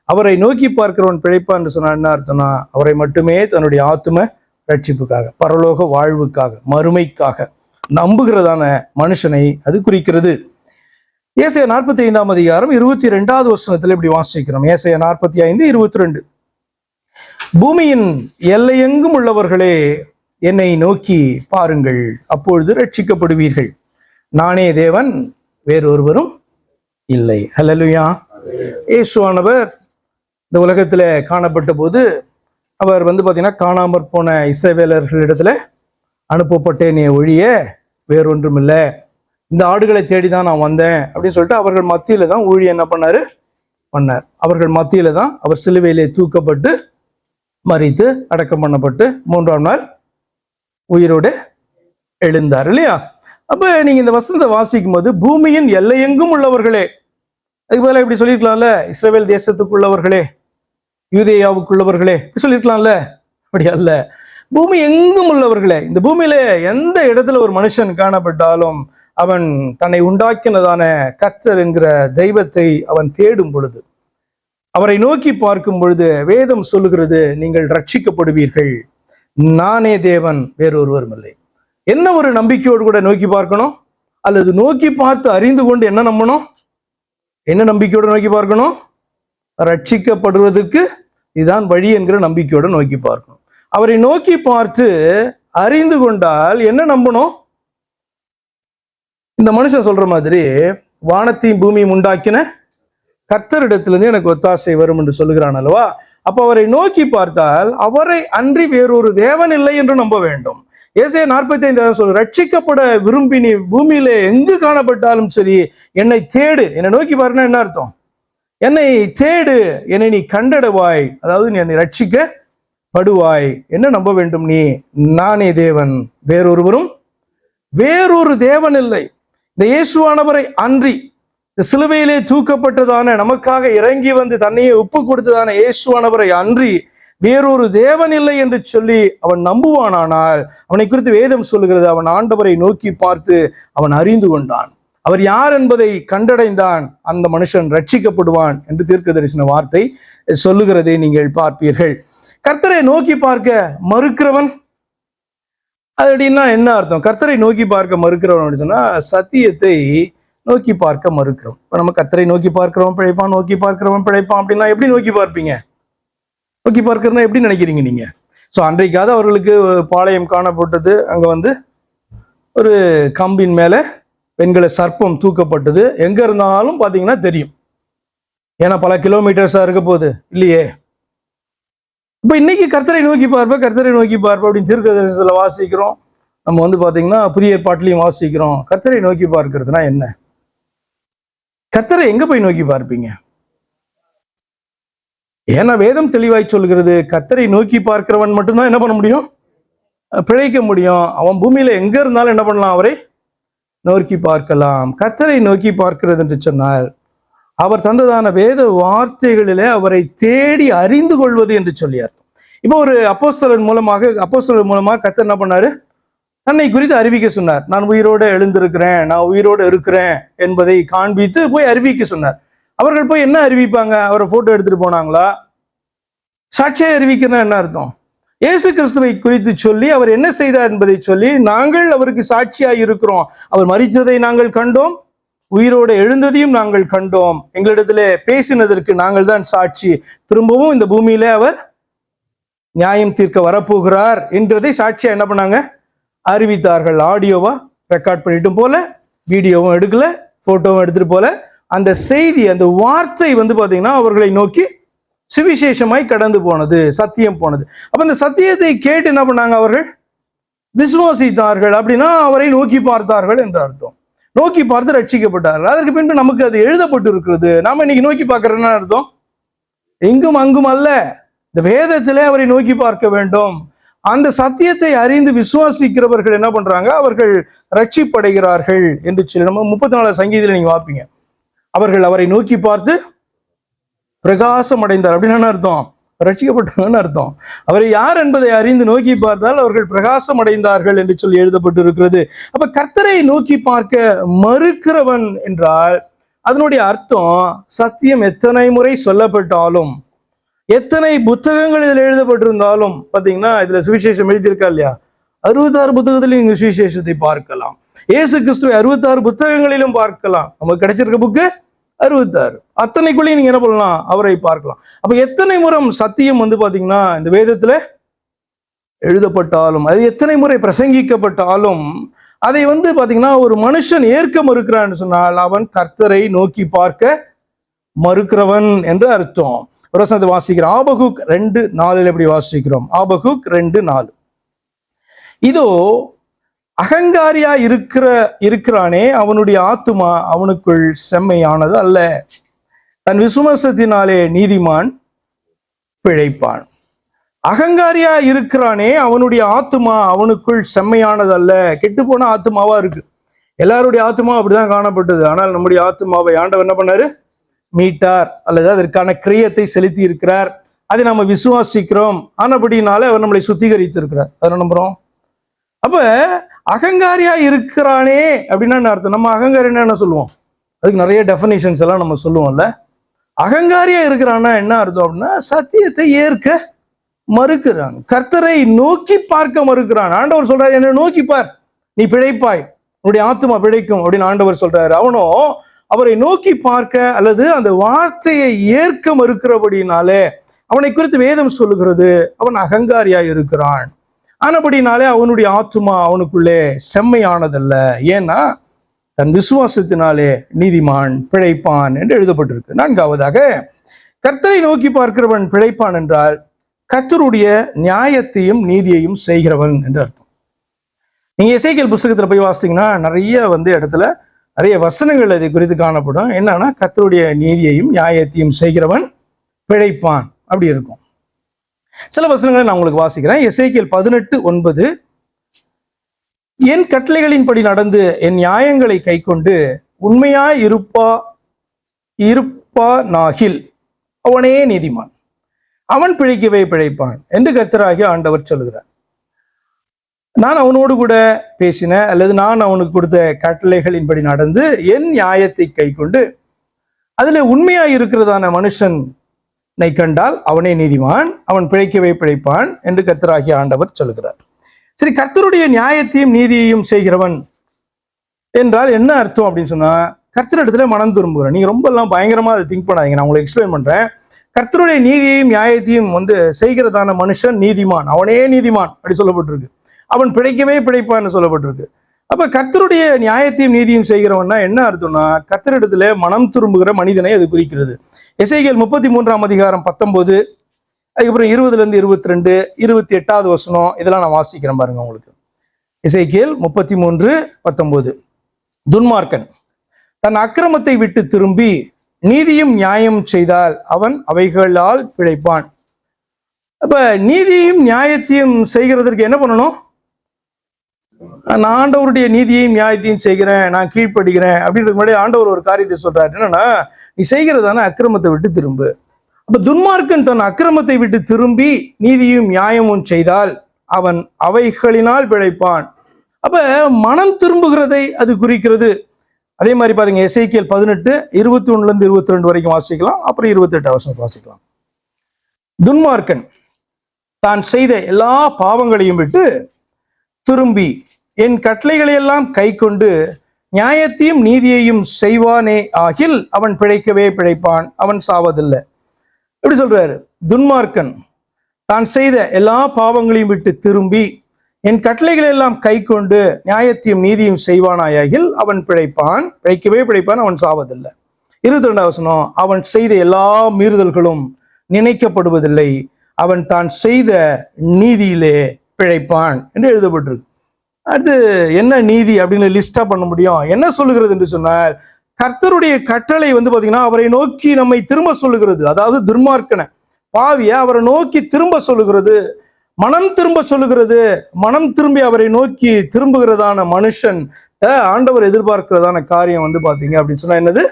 அவரை நோக்கி பார்க்கிறவன் பிழைப்பான்னு சொன்னா என்ன அர்த்தம்னா, அவரை மட்டுமே தன்னுடைய ஆத்தும ரட்சிப்புக்காக, பரலோக வாழ்வுக்காக, மறுமைக்காக நம்புகிறதான மனுஷனை அது குறிக்கிறது. ஏசாயா 45ஆம் அதிகாரம் 22வது வசனத்துல இப்படி வாசிக்கிறோம். ஏசாயா 45:22, பூமியின் எல்லையெங்கும் உள்ளவர்களே என்னை நோக்கி பாருங்கள், அப்பொழுது ரட்சிக்கப்படுவீர்கள், நானே தேவன், வேறொருவரும் இல்லை. ஹல்லேலூயா. இயேசுவானவர் இந்த உலகத்துல காணப்பட்ட போது அவர் பாத்தீங்கன்னா காணாமற் போன இஸ்ரவேலர்களிடத்துல அனுப்பப்பட்டேனே ஒழிய வேறொன்றும் இல்லை, இந்த ஆடுகளை தேடிதான் நான் வந்தேன் அப்படின்னு சொல்லிட்டு அவர்கள் மத்தியில தான் ஊழியம் என்ன பண்ணார். அவர்கள் மத்தியில தான் அவர் சிலுவையிலே தூக்கப்பட்டு மரித்து அடக்கம் பண்ணப்பட்டு 3ஆம் நாள் உயிரோடு எழுந்தார் இல்லையா? அப்ப நீங்க இந்த வசனத்தை வாசிக்கும் போது பூமியின் எல்லையெங்கும் உள்ளவர்களே, அதுக்கு பதிலாக இப்படி சொல்லியிருக்கலாம்ல, இஸ்ரவேல் தேசத்துக்குள்ளவர்களே, யூதேயாவுக்குள்ளவர்களே இப்படி சொல்லியிருக்கலாம்ல. அப்படி அல்ல, பூமி எங்கும் உள்ளவர்களே. இந்த பூமியில எந்த இடத்துல ஒரு மனுஷன் காணப்பட்டாலும் அவன் தன்னை உண்டாக்கினதான கர்த்தர் என்கிற தெய்வத்தை அவன் தேடும் பொழுது, அவரை நோக்கி பார்க்கும் பொழுது வேதம் சொல்லுகிறது, நீங்கள் ரட்சிக்கப்படுவீர்கள், நானே தேவன், வேறொருவரும் இல்லை. என்ன ஒரு நம்பிக்கையோடு கூட நோக்கி பார்க்கணும், அல்லது நோக்கி பார்த்து அறிந்து கொண்டு என்ன நம்பணும், என்ன நம்பிக்கையோடு நோக்கி பார்க்கணும், ரட்சிக்கப்படுவதற்கு இதுதான் வழி என்கிற நம்பிக்கையோடு நோக்கி பார்க்கணும். அவரை நோக்கி பார்த்து அறிந்து கொண்டால் என்ன நம்பணும், இந்த மனுஷன் சொல்ற மாதிரி வானத்தையும் பூமியும் உண்டாக்கின கர்த்தரிடத்திலிருந்து எனக்கு ஒத்தாசை வரும் என்று சொல்லுகிறான் அல்லவா? அப்ப அவரை நோக்கி பார்த்தால் அவரை அன்றி வேறொரு தேவன் இல்லை என்று நம்ப வேண்டும். ஏசாயா 45 சொல்ல, ரட்சிக்கப்பட விரும்பி நீ பூமியில எங்கு காணப்பட்டாலும் சரி என்னை தேடு. என்னை நோக்கி பாருன்னா என்ன அர்த்தம், என்னை தேடு, என்னை நீ கண்டடைவாய், அதாவது நீ என்னை ரட்சிக்கப்படுவாய். என்ன நம்ப வேண்டும் நீ, நானே தேவன், வேறொருவரும் வேறொரு தேவன் இல்லை. இந்த இயேசுவானவரை அன்றி, இந்த சிலுவையிலே தூக்கப்பட்டதான, நமக்காக இறங்கி வந்து தன்னையே ஒப்பு கொடுத்ததான இயேசுவானவரை அன்றி வேறொரு தேவன் இல்லை என்று சொல்லி அவன் நம்புவானானால், அவனை குறித்து வேதம் சொல்லுகிறது, அவன் ஆண்டவரை நோக்கி பார்த்து அவன் அறிந்து கொண்டான், அவர் யார் என்பதை கண்டடைந்தான், அந்த மனுஷன் ரட்சிக்கப்படுவான் என்று தீர்க்க தரிசன வார்த்தை சொல்லுகிறதை நீங்கள் பார்ப்பீர்கள். கர்த்தரை நோக்கி பார்க்க மறுக்கிறவன், அது அப்படின்னா என்ன அர்த்தம்? கர்த்தரை நோக்கி பார்க்க மறுக்கிறவன் அப்படின்னு சொன்னா சத்தியத்தை நோக்கி பார்க்க மறுக்கிறோம். இப்போ நம்ம கர்த்தரை நோக்கி பார்க்கிறவன் பிழைப்பான், நோக்கி பார்க்கிறவன் பிழைப்பான் அப்படின்னா எப்படி நோக்கி பார்ப்பீங்க? நோக்கி பார்க்கறதுனா எப்படி நினைக்கிறீங்க நீங்க? ஸோ அன்றைக்காவது அவர்களுக்கு பாளையம் காணப்பட்டது, அங்க வந்து ஒரு கம்பின் மேல பெண்களை சர்ப்பம் தூக்கப்பட்டது, எங்க இருந்தாலும் பாத்தீங்கன்னா தெரியும், ஏன்னா பல கிலோமீட்டர்ஸா இருக்க போகுது இல்லையே. இப்ப இன்னைக்கு கர்த்தரை நோக்கி பார்ப்ப, கர்த்தரை நோக்கி பார்ப்ப அப்படின்னு தீர்க்கதரிசனத்துல வாசிக்கிறோம். நம்ம வந்து பாத்தீங்கன்னா புதிய ஏற்பாட்டிலையும் வாசிக்கிறோம். கர்த்தரை நோக்கி பார்க்கிறதுனா என்ன? கர்த்தரை எங்க போய் நோக்கி பார்ப்பீங்க? ஏன்னா வேதம் தெளிவாய் சொல்கிறது, கர்த்தரை நோக்கி பார்க்கிறவன் மட்டும்தான் என்ன பண்ண முடியும்? பிழைக்க முடியும். அவன் பூமியில எங்க இருந்தாலும் என்ன பண்ணலாம்? அவரை நோக்கி பார்க்கலாம். கர்த்தரை நோக்கி பார்க்கிறது என்று சொன்னால் அவர் தந்ததான வேத வார்த்தைகளிலே அவரை தேடி அறிந்து கொள்வது என்று சொல்லியார். இப்போ ஒரு அப்போஸ்தலர் மூலமாக கர்த்தர் என்ன பண்ணாரு? தன்னை குறித்து அறிவிக்க சொன்னார். நான் உயிரோடு எழுந்திருக்கிறேன், நான் உயிரோடு இருக்கிறேன் என்பதை காண்பித்து போய் அறிவிக்க சொன்னார். அவர்கள் போய் என்ன அறிவிப்பாங்க? அவரை போட்டோ எடுத்துட்டு போனாங்களா? சாட்சியை அறிவிக்கிறனா என்ன அர்த்தம்? இயேசு கிறிஸ்துவை குறித்து சொல்லி அவர் என்ன செய்தார் என்பதை சொல்லி நாங்கள் அவருக்கு சாட்சியாய் இருக்கிறோம். அவர் மரித்ததை நாங்கள் கண்டோம், உயிரோடு எழுந்ததையும் நாங்கள் கண்டோம், எங்களிடத்துல பேசினதற்கு நாங்கள் தான் சாட்சி, திரும்பவும் இந்த பூமியில அவர் நியாயம் தீர்க்க வரப்போகிறார் என்றதை சாட்சியா என்ன பண்ணாங்க? அறிவித்தார்கள். ஆடியோவா ரெக்கார்ட் பண்ணிட்டும் போல, வீடியோவும் எடுக்கல, போட்டோவும் எடுத்துட்டு போல, அந்த செய்தி, அந்த வார்த்தை வந்து பாத்தீங்கன்னா அவர்களை நோக்கி சுவிசேஷமாய் கடந்து போனது, சத்தியம் போனது. அப்ப இந்த சத்தியத்தை கேட்டு என்ன பண்ணாங்க? அவர்கள் விசுவாசித்தார்கள். அப்படின்னா அவரை நோக்கி பார்த்தார்கள் என்று அர்த்தம். நோக்கி பார்த்து ரட்சிக்கப்பட்டார்கள். அதற்கு பின்பு நமக்கு அது எழுதப்பட்டு இருக்கிறது. நாம இன்னைக்கு நோக்கி பார்க்கறதுன்னு அர்த்தம் எங்கும் அங்கும் அல்ல, இந்த வேதத்திலே அவரை நோக்கி பார்க்க வேண்டும். அந்த சத்தியத்தை அறிந்து விசுவாசிக்கிறவர்கள் என்ன பண்றாங்க? அவர்கள் ரட்சிப்படைகிறார்கள் என்று சொல்லி நம்ம 34 சங்கீதத்தில் நீங்க வாப்பீங்க. அவர்கள் அவரை நோக்கி பார்த்து பிரகாசம் அடைந்தார் அப்படின்னு அர்த்தம், ரட்சிக்கப்பட்டாங்கன்னு அர்த்தம். அவரை யார் என்பதை அறிந்து நோக்கி பார்த்தால் அவர்கள் பிரகாசம் அடைந்தார்கள் என்று சொல்லி எழுதப்பட்டு இருக்கிறது. அப்ப கர்த்தரை நோக்கி பார்க்க மறுக்கிறவன் என்றால் அதனுடைய அர்த்தம், சத்தியம் எத்தனை முறை சொல்லப்பட்டாலும், எத்தனை புத்தகங்கள் இதில் எழுதப்பட்டிருந்தாலும், பாத்தீங்கன்னா இதுல சுவிசேஷம் எழுதியிருக்கா இல்லையா? 66 புத்தகத்திலும் நீங்க சுவிசேஷத்தை பார்க்கலாம். இயேசு கிறிஸ்துவை 66 புத்தகங்களிலும் பார்க்கலாம். நமக்கு கிடைச்சிருக்க புக்கு 66, அத்தனைக்குள்ளேயும் நீங்க என்ன பண்ணலாம்? அவரை பார்க்கலாம். அப்ப எத்தனை முறை சத்தியம் வந்து பாத்தீங்கன்னா இந்த வேதத்துல எழுதப்பட்டாலும், அது எத்தனை முறை பிரசங்கிக்கப்பட்டாலும், அதை வந்து பாத்தீங்கன்னா ஒரு மனுஷன் ஏற்க மறுக்கிறான்னு சொன்னால் அவன் கர்த்தரை நோக்கி பார்க்க மறுக்கிறவன் என்று அர்த்தம். ஒரு வசனத்தை வாசிக்கிறோம். ஆபகுக் 2:4 எப்படி வாசிக்கிறோம்? ஆபகுக் 2:4. இதோ அகங்காரியா இருக்கிறானே, அவனுடைய ஆத்துமா அவனுக்குள் செம்மையானது அல்ல, தன் விசுவாசத்தினாலே நீதிமான் பிழைப்பான். அகங்காரியா இருக்கிறானே, அவனுடைய ஆத்துமா அவனுக்குள் செம்மையானது அல்ல. கெட்டு போன ஆத்துமாவா இருக்கு. எல்லாருடைய ஆத்துமா அப்படிதான் காணப்பட்டது. ஆனால் நம்முடைய ஆத்துமாவை ஆண்டவர் என்ன பண்ணாரு? மீட்டார், அல்லது அதற்கான கிரியத்தை செலுத்தி இருக்கிறார். அதை நம்ம விசுவாசிக்கிறோம். ஆனபடினாலே அவர் நம்மளை சுத்திகரித்து இருக்கிறார். அதை நம்புறோம். அப்ப அகங்காரியா இருக்கிறானே அப்படின்னா என்ன அர்த்தம்? நம்ம அகங்காரின்னா என்ன சொல்லுவோம்? அதுக்கு நிறைய டெஃபினிஷன்ஸ் எல்லாம் நம்ம சொல்லுவோம்ல. அகங்காரியா இருக்கிறான்னா என்ன அர்த்தம் அப்படின்னா சத்தியத்தை ஏற்க மறுக்கிறான், கர்த்தரை நோக்கி பார்க்க மறுக்கிறான். ஆண்டவர் சொல்றாரு, என்ன நோக்கி பார், நீ பிழைப்பாய், உன்னுடைய ஆத்துமா பிழைக்கும் அப்படின்னு ஆண்டவர் சொல்றாரு. அவனும் அவரை நோக்கி பார்க்க அல்லது அந்த வார்த்தையை ஏற்க மறுக்கிறபடினாலே அவனை குறித்து வேதம் சொல்லுகிறது, அவன் அகங்காரியா இருக்கிறான். ஆனபடினாலே அவனுடைய ஆத்துமா அவனுக்குள்ளே செம்மையானதல்ல. ஏன்னா தன் விசுவாசத்தினாலே நீதிமான் பிழைப்பான் என்று எழுதப்பட்டிருக்கு. 4வது, கர்த்தரை நோக்கி பார்க்கிறவன் பிழைப்பான் என்றால் கர்த்தருடைய நியாயத்தையும் நீதியையும் செய்கிறவன் என்று அர்த்தம். நீங்க எசேக்கியேல் புத்தகத்துல போய் வாசித்தீங்கன்னா நிறைய இடத்துல நிறைய வசனங்கள் இதை குறித்து காணப்படும். என்னன்னா கர்த்தருடைய நீதியையும் நியாயத்தையும் செய்கிறவன் பிழைப்பான் அப்படி இருக்கும். சில வசனங்களை நான் உங்களுக்கு வாசிக்கிறேன். எசேக்கியேல் 18:9, என் கட்டளைகளின்படி நடந்து என் நியாயங்களை கைக்கொண்டு உண்மையாய் இருப்பானாகில் அவனே நீதிமான், அவன் பிழைக்கவே பிழைப்பான் என்று கர்த்தராகிய ஆண்டவர் சொல்கிறார். நான் அவனோடு கூட பேசின அல்லது நான் அவனுக்கு கொடுத்த கட்டளைகளின்படி நடந்து என் நியாயத்தை கைக்கொண்டு அதுல உண்மையாய் இருக்கிறதான மனுஷனை கண்டால் அவனே நீதிமான், அவன் பிழைக்கவே பிழைப்பான் என்று கர்த்தராகிய ஆண்டவர் சொல்கிறார். சரி, கர்த்தருடைய நியாயத்தையும் நீதியையும் செய்கிறவன் என்றால் என்ன அர்த்தம் அப்படின்னு சொன்னா, கர்த்தரிடத்துல மனம் திரும்புகிறேன். நீங்க ரொம்ப எல்லாம் பயங்கரமா அதை திங்க் பண்ணாதீங்க, நான் உங்களுக்கு எக்ஸ்பிளைன் பண்றேன். கர்த்தருடைய நீதியையும் நியாயத்தையும் செய்கிறதான மனுஷன் நீதிமான், அவனே நீதிமான் அப்படி சொல்லப்பட்டிருக்கு. அவன் பிழைக்கவே பிழைப்பான்னு சொல்லப்பட்டிருக்கு. அப்ப கர்த்தருடைய நியாயத்தையும் நீதியும் செய்கிறவன்னா என்ன அர்த்தம்னா, கர்த்தரிடத்துல மனம் திரும்புகிற மனிதனை அது குறிக்கிறது. எசேக்கியேல் 33:19, அதுக்கப்புறம் 20-22, 28வது வசனம், இதெல்லாம் நான் வாசிக்கிறேன் பாருங்க உங்களுக்கு. எசேக்கியேல் 33:19, துன்மார்க்கன் தன் அக்கிரமத்தை விட்டு திரும்பி நீதியும் நியாயம் செய்தால் அவன் அவைகளால் பிழைப்பான். அப்ப நீதியையும் நியாயத்தையும் செய்கிறதற்கு என்ன பண்ணணும்? நான் ஆண்டவருடைய நீதியையும் நியாயத்தையும் செய்கிறேன், நான் கீழ்ப்படுகிறேன் அப்படின்றது முன்னாடி ஆண்டவர் ஒரு காரியத்தை சொல்றாரு. என்னன்னா, நீ செய்கிறதான அக்கிரமத்தை விட்டு திரும்பு. அப்ப துன்மார்க்கன் தன் அக்கிரமத்தை விட்டு திரும்பி நீதியும் நியாயமும் செய்தால் அவன் அவைகளினால் பிழைப்பான். அப்ப மனம் திரும்புகிறதை அது குறிக்கிறது. அதே மாதிரி பாருங்க, எசேக்கியேல் 18, 21-22 வரைக்கும் வாசிக்கலாம், அப்புறம் 28 வசனம் வாசிக்கலாம். துன்மார்க்கன் தான் செய்த எல்லா பாவங்களையும் விட்டு திரும்பி என் கட்டளைகளை எல்லாம் கை கொண்டு நியாயத்தையும் நீதியையும் செய்வானே ஆகில் அவன் பிழைக்கவே பிழைப்பான், அவன் சாவதில்லை. எப்படி சொல்றாரு? துன்மார்க்கன் தான் செய்த எல்லா பாவங்களையும் விட்டு திரும்பி என் கட்டளைகளை எல்லாம் கை கொண்டு நியாயத்தையும் நீதியும் செய்வானாயாகில் அவன் பிழைப்பான், பிழைக்கவே பிழைப்பான், அவன் சாவதில்லை. 22வது வசனம், அவன் செய்த எல்லா மீறுதல்களும் நினைக்கப்படுவதில்லை, அவன் தான் செய்த நீதியிலே பிழைப்பான் என்று எழுதப்பட்டிருக்கு. அது என்ன நீதி அப்படின்னு லிஸ்டா பண்ண முடியும். என்ன சொல்லுகிறது என்று சொன்னால், கர்த்தருடைய கட்டளை பாத்தீங்கன்னா அவரை நோக்கி நம்மை திரும்ப சொல்லுகிறது. அதாவது துன்மார்க்கனை, பாவிய அவரை நோக்கி திரும்ப சொல்லுகிறது, மனம் திரும்ப சொல்லுகிறது. மனம் திரும்பி அவரை நோக்கி திரும்புகிறதான மனுஷன் ஆண்டவர் எதிர்பார்க்கிறதான காரியம் பாத்தீங்க அப்படின்னு சொன்னா என்னது?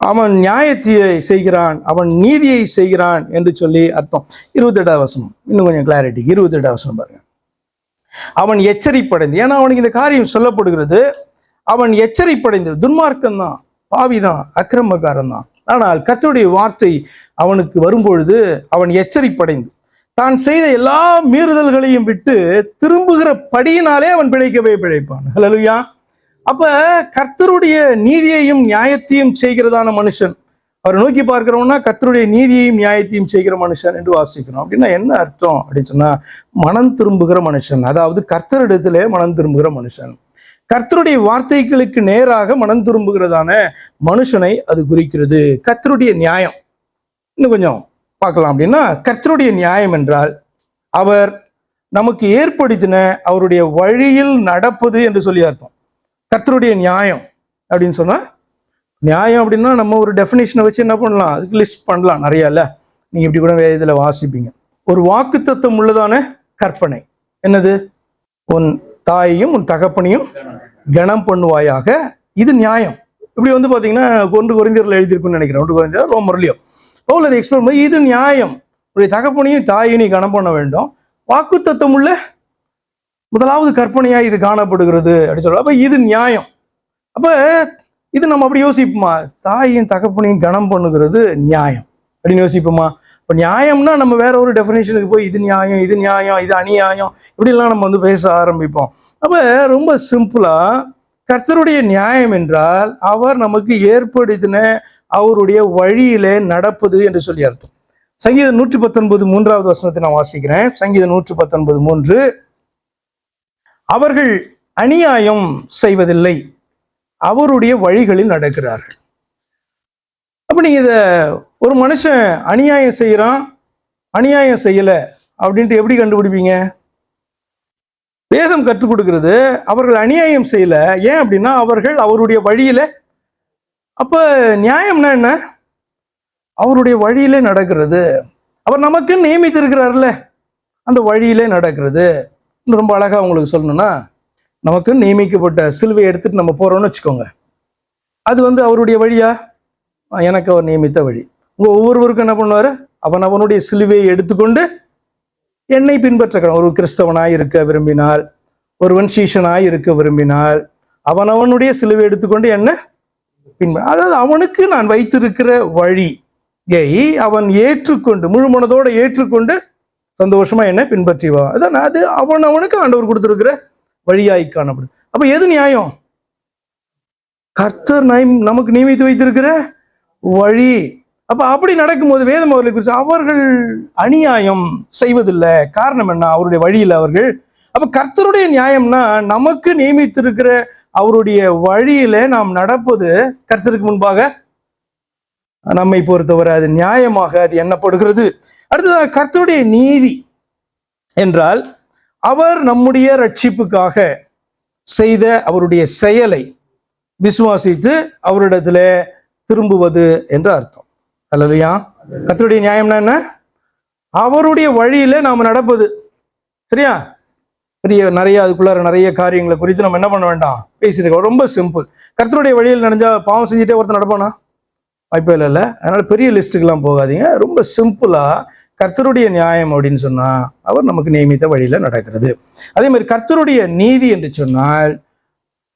அவன் நியாயத்தை செய்கிறான், அவன் நீதியை செய்கிறான் என்று சொல்லி அர்த்தம். 28வது வசனம் இன்னும் கொஞ்சம் கிளாரிட்டி. 28வது வசனம் பாருங்க. அவன் எச்சரிப்படைந்து, ஏன்னா அவனுக்கு இந்த காரியம் சொல்லப்படுகிறது, அவன் எச்சரிப்படைந்து, துன்மார்க்கன் தான், பாவிதான், அக்கிரமக்காரன் தான். ஆனால் கர்த்தருடைய வார்த்தை அவனுக்கு வரும்பொழுது அவன் எச்சரிப்படைந்து தான் செய்த எல்லா மீறுதல்களையும் விட்டு திரும்புகிற படியினாலே அவன் பிழைக்கவே பிழைப்பான். ஹல்லேலூயா. அப்ப கர்த்தருடைய நீதியையும் நியாயத்தையும் செய்கிறதான மனுஷன், அவரை நோக்கி பார்க்கிறவனா கர்த்தருடைய நீதியையும் நியாயத்தையும் செய்கிற மனுஷன் என்று வாசிக்கணும். அப்படின்னா என்ன அர்த்தம் அப்படின்னு சொன்னா, மனம் திரும்புகிற மனுஷன், அதாவது கர்த்தரிடத்திலே மனம் திரும்புகிற மனுஷன், கர்த்தருடைய வார்த்தைகளுக்கு நேராக மனம் திரும்புகிறதான மனுஷனை அது குறிக்கிறது. கர்த்தருடைய நியாயம் இன்னும் கொஞ்சம் பார்க்கலாம். அப்படின்னா கர்த்தருடைய நியாயம் என்றால் அவர் நமக்கு ஏற்படுத்தின அவருடைய வழியில் நடப்பது என்று சொல்லி அர்த்தம். கர்த்தருடைய நியாயம் அப்படின்னு சொன்னா, நியாயம் அப்படின்னா நம்ம ஒரு டெஃபினேஷனை வச்சு என்ன பண்ணலாம், அதுக்கு லிஸ்ட் பண்ணலாம் நிறைய. இல்ல, நீங்க இப்படி கூட வேதத்துல வாசிப்பீங்க. ஒரு வாக்குத்தத்தம் உள்ளதான கற்பனை என்னது? உன் தாயையும் உன் தகப்பனையும் கனம் பண்ணுவாயாக, இது நியாயம். இப்படி பாத்தீங்கன்னா 1 கொரிந்தியர்ல எழுதியிருக்குன்னு நினைக்கிறேன், 1 கொரிந்தியர் ரோமர்லயோ பவுல் அதை எக்ஸ்பிளைன் பண்ணி, இது நியாயம், உடைய தகப்பனையும் தாயையும் நீ கனம் பண்ண வேண்டும், வாக்குத்தத்தம் உள்ள முதலாவது கற்பனையா இது காணப்படுகிறது அப்படின்னு சொல்ற. அப்ப இது நியாயம். அப்ப இது நம்ம அப்படி யோசிப்போமா? தாயையும் தகப்பனையும் கனம் பண்ணுகிறது நியாயம் அப்படின்னு யோசிப்போமா? இப்போ நியாயம்னா நம்ம வேற ஒரு டெஃபினேஷனுக்கு போய் இது நியாயம், இது நியாயம், இது அநியாயம், இப்படிலாம் நம்ம பேச ஆரம்பிப்போம். அப்ப ரொம்ப சிம்பிளா, கர்த்தருடைய நியாயம் என்றால் அவர் நமக்கு ஏற்படுத்தின அவருடைய வழியிலே நடப்பது என்று சொல்லி அர்த்தம். சங்கீதம் 119 3வது வசனத்தை நான் வாசிக்கிறேன். சங்கீதம் 119 3, அவர்கள் அநியாயம் செய்வதில்லை, அவருடைய வழிகளில் நடக்கிறார்கள். அப்ப நீங்க இத ஒரு மனுஷன் அநியாயம் செய்யறான், அநியாயம் செய்யல அப்படின்ட்டு எப்படி கண்டுபிடிப்பீங்க? வேதம் கற்றுக் கொடுக்கிறது அவர்கள் அநியாயம் செய்யல. ஏன் அப்படின்னா அவர்கள் அவருடைய வழியில. அப்ப நியாயம்னா என்ன? அவருடைய வழியிலே நடக்கிறது. அவர் நமக்கு நியமித்திருக்கிறார்ல, அந்த வழியிலே நடக்கிறது. இன்னும் ரொம்ப அழகா உங்களுக்கு சொல்லணும்னா, நமக்கு நியமிக்கப்பட்ட சிலுவையை எடுத்துட்டு நம்ம போறோம்னு வச்சுக்கோங்க. அது அவருடைய வழியா? எனக்கு அவர் நியமித்த வழி. ஒவ்வொருவருக்கும் என்ன பண்ணுவாரு? அவனுடைய சிலுவையை எடுத்துக்கொண்டு என்னை பின்பற்றுகிறான். ஒரு கிறிஸ்தவனாய் இருக்க விரும்பினால், ஒருவன் சீஷனாய் இருக்க விரும்பினால், அவனுடைய சிலுவை எடுத்துக்கொண்டு என்ன அதாவது அவனுக்கு நான் வைத்திருக்கிற வழியை அவன் ஏற்றுக்கொண்டு, முழு மனதோட ஏற்றுக்கொண்டு சந்தோஷமா என்ன பின்பற்றிவா. அதான் அது அவனுக்கு ஆண்டவர் கொடுத்திருக்கிற வழியாய் காணப்படும். அப்ப எது நியாயம்? கர்த்தர் நமக்கு நியமித்து வைத்திருக்கிற வழி. அப்ப அப்படி நடக்கும்போது வேதம் அவர்களை குறித்து அவர்கள் அநியாயம் செய்வதில்லை. காரணம் என்ன? அவருடைய வழியில் அவர்கள். அப்ப கர்த்தருடைய நியாயம்னா நமக்கு நியமித்திருக்கிற அவருடைய வழியில நாம் நடப்பது கர்த்தருக்கு முன்பாக நம்மை பொறுத்தவரை அது நியாயமாக அது எண்ணப்படுகிறது. அடுத்ததாக கர்த்தருடைய நீதி என்றால் அவர் நம்முடைய ரட்சிப்புக்காக செய்த அவருடைய செயலை விசுவாசித்து அவரிடத்துல திரும்புவது என்று அர்த்தம். அல்லையா? கர்த்தருடைய நியாயம்னா என்ன? அவருடைய வழியில நாம் நடப்பது. சரியா? நிறைய அதுக்குள்ளார நிறைய காரியங்களை குறித்து நம்ம என்ன பண்ண வேண்டாம், பேசியிருக்கோம். ரொம்ப சிம்பிள். கர்த்தருடைய வழியில் நினைஞ்சா பாவம் செஞ்சுட்டே ஒருத்தர் நடப்பானா? வாய்ப்பே இல்லை. அதனால பெரிய லிஸ்ட்டுக்கெல்லாம் போகாதீங்க. ரொம்ப சிம்பிளா கர்த்தருடைய நியாயம் அப்படின்னு சொன்னா அவர் நமக்கு நியமித்த வழியில நடக்கிறது. அதே மாதிரி கர்த்தருடைய நீதி என்று சொன்னால்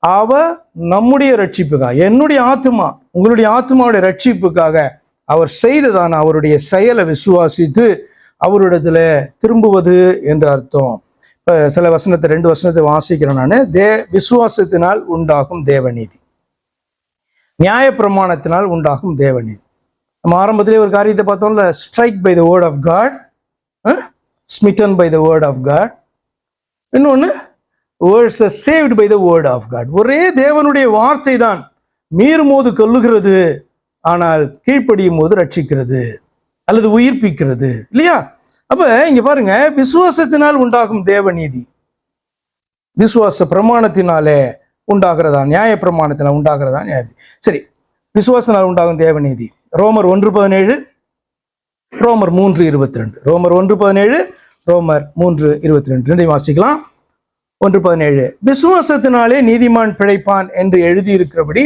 அவர் நம்முடைய ரட்சிப்புக்காக, என்னுடைய ஆத்மா உங்களுடைய ஆத்மாவுடைய ரட்சிப்புக்காக அவர் செய்ததான அவருடைய செயலை விசுவாசித்து அவரிடத்துல திரும்புவது என்று அர்த்தம். சில வசனத்தை 2 வசனத்தை வாசிக்கிறேன் நான். விசுவாசத்தினால் உண்டாகும் தேவநீதி, நியாய பிரமாணத்தினால் உண்டாகும் தேவநீதி. நம்ம ஆரம்பத்திலே ஒரு காரியத்தை பார்த்தோம்ல, strike by the word of God, smitten by the word of God. இன்னொன்னு saved by the word of God. ஒரே தேவனுடைய வார்த்தை தான் மீறும்போது கொல்லுகிறது, ஆனால் கீழ்ப்படியும் போது ரட்சிக்கிறது அல்லது உயிர்ப்பிக்கிறது. இல்லையா? அப்ப இங்க பாருங்க, விசுவாசத்தினால் உண்டாகும் தேவநீதி விசுவாச பிரமாணத்தினாலே உண்டாகிறதா, நியாய பிரமாணத்தினால் உண்டாகிறதா நியாயம். சரி, விசுவாசத்தினால் உண்டாகும் தேவநீதி ரோமர் 1:17, ரோமர் 3:22. ரோமர் 1:17, ரோமர் 3:22 ரெண்டையும் வாசிக்கலாம். 1:17 விசுவாசத்தினாலே நீதிமான் பிழைப்பான் என்று எழுதியிருக்கிறபடி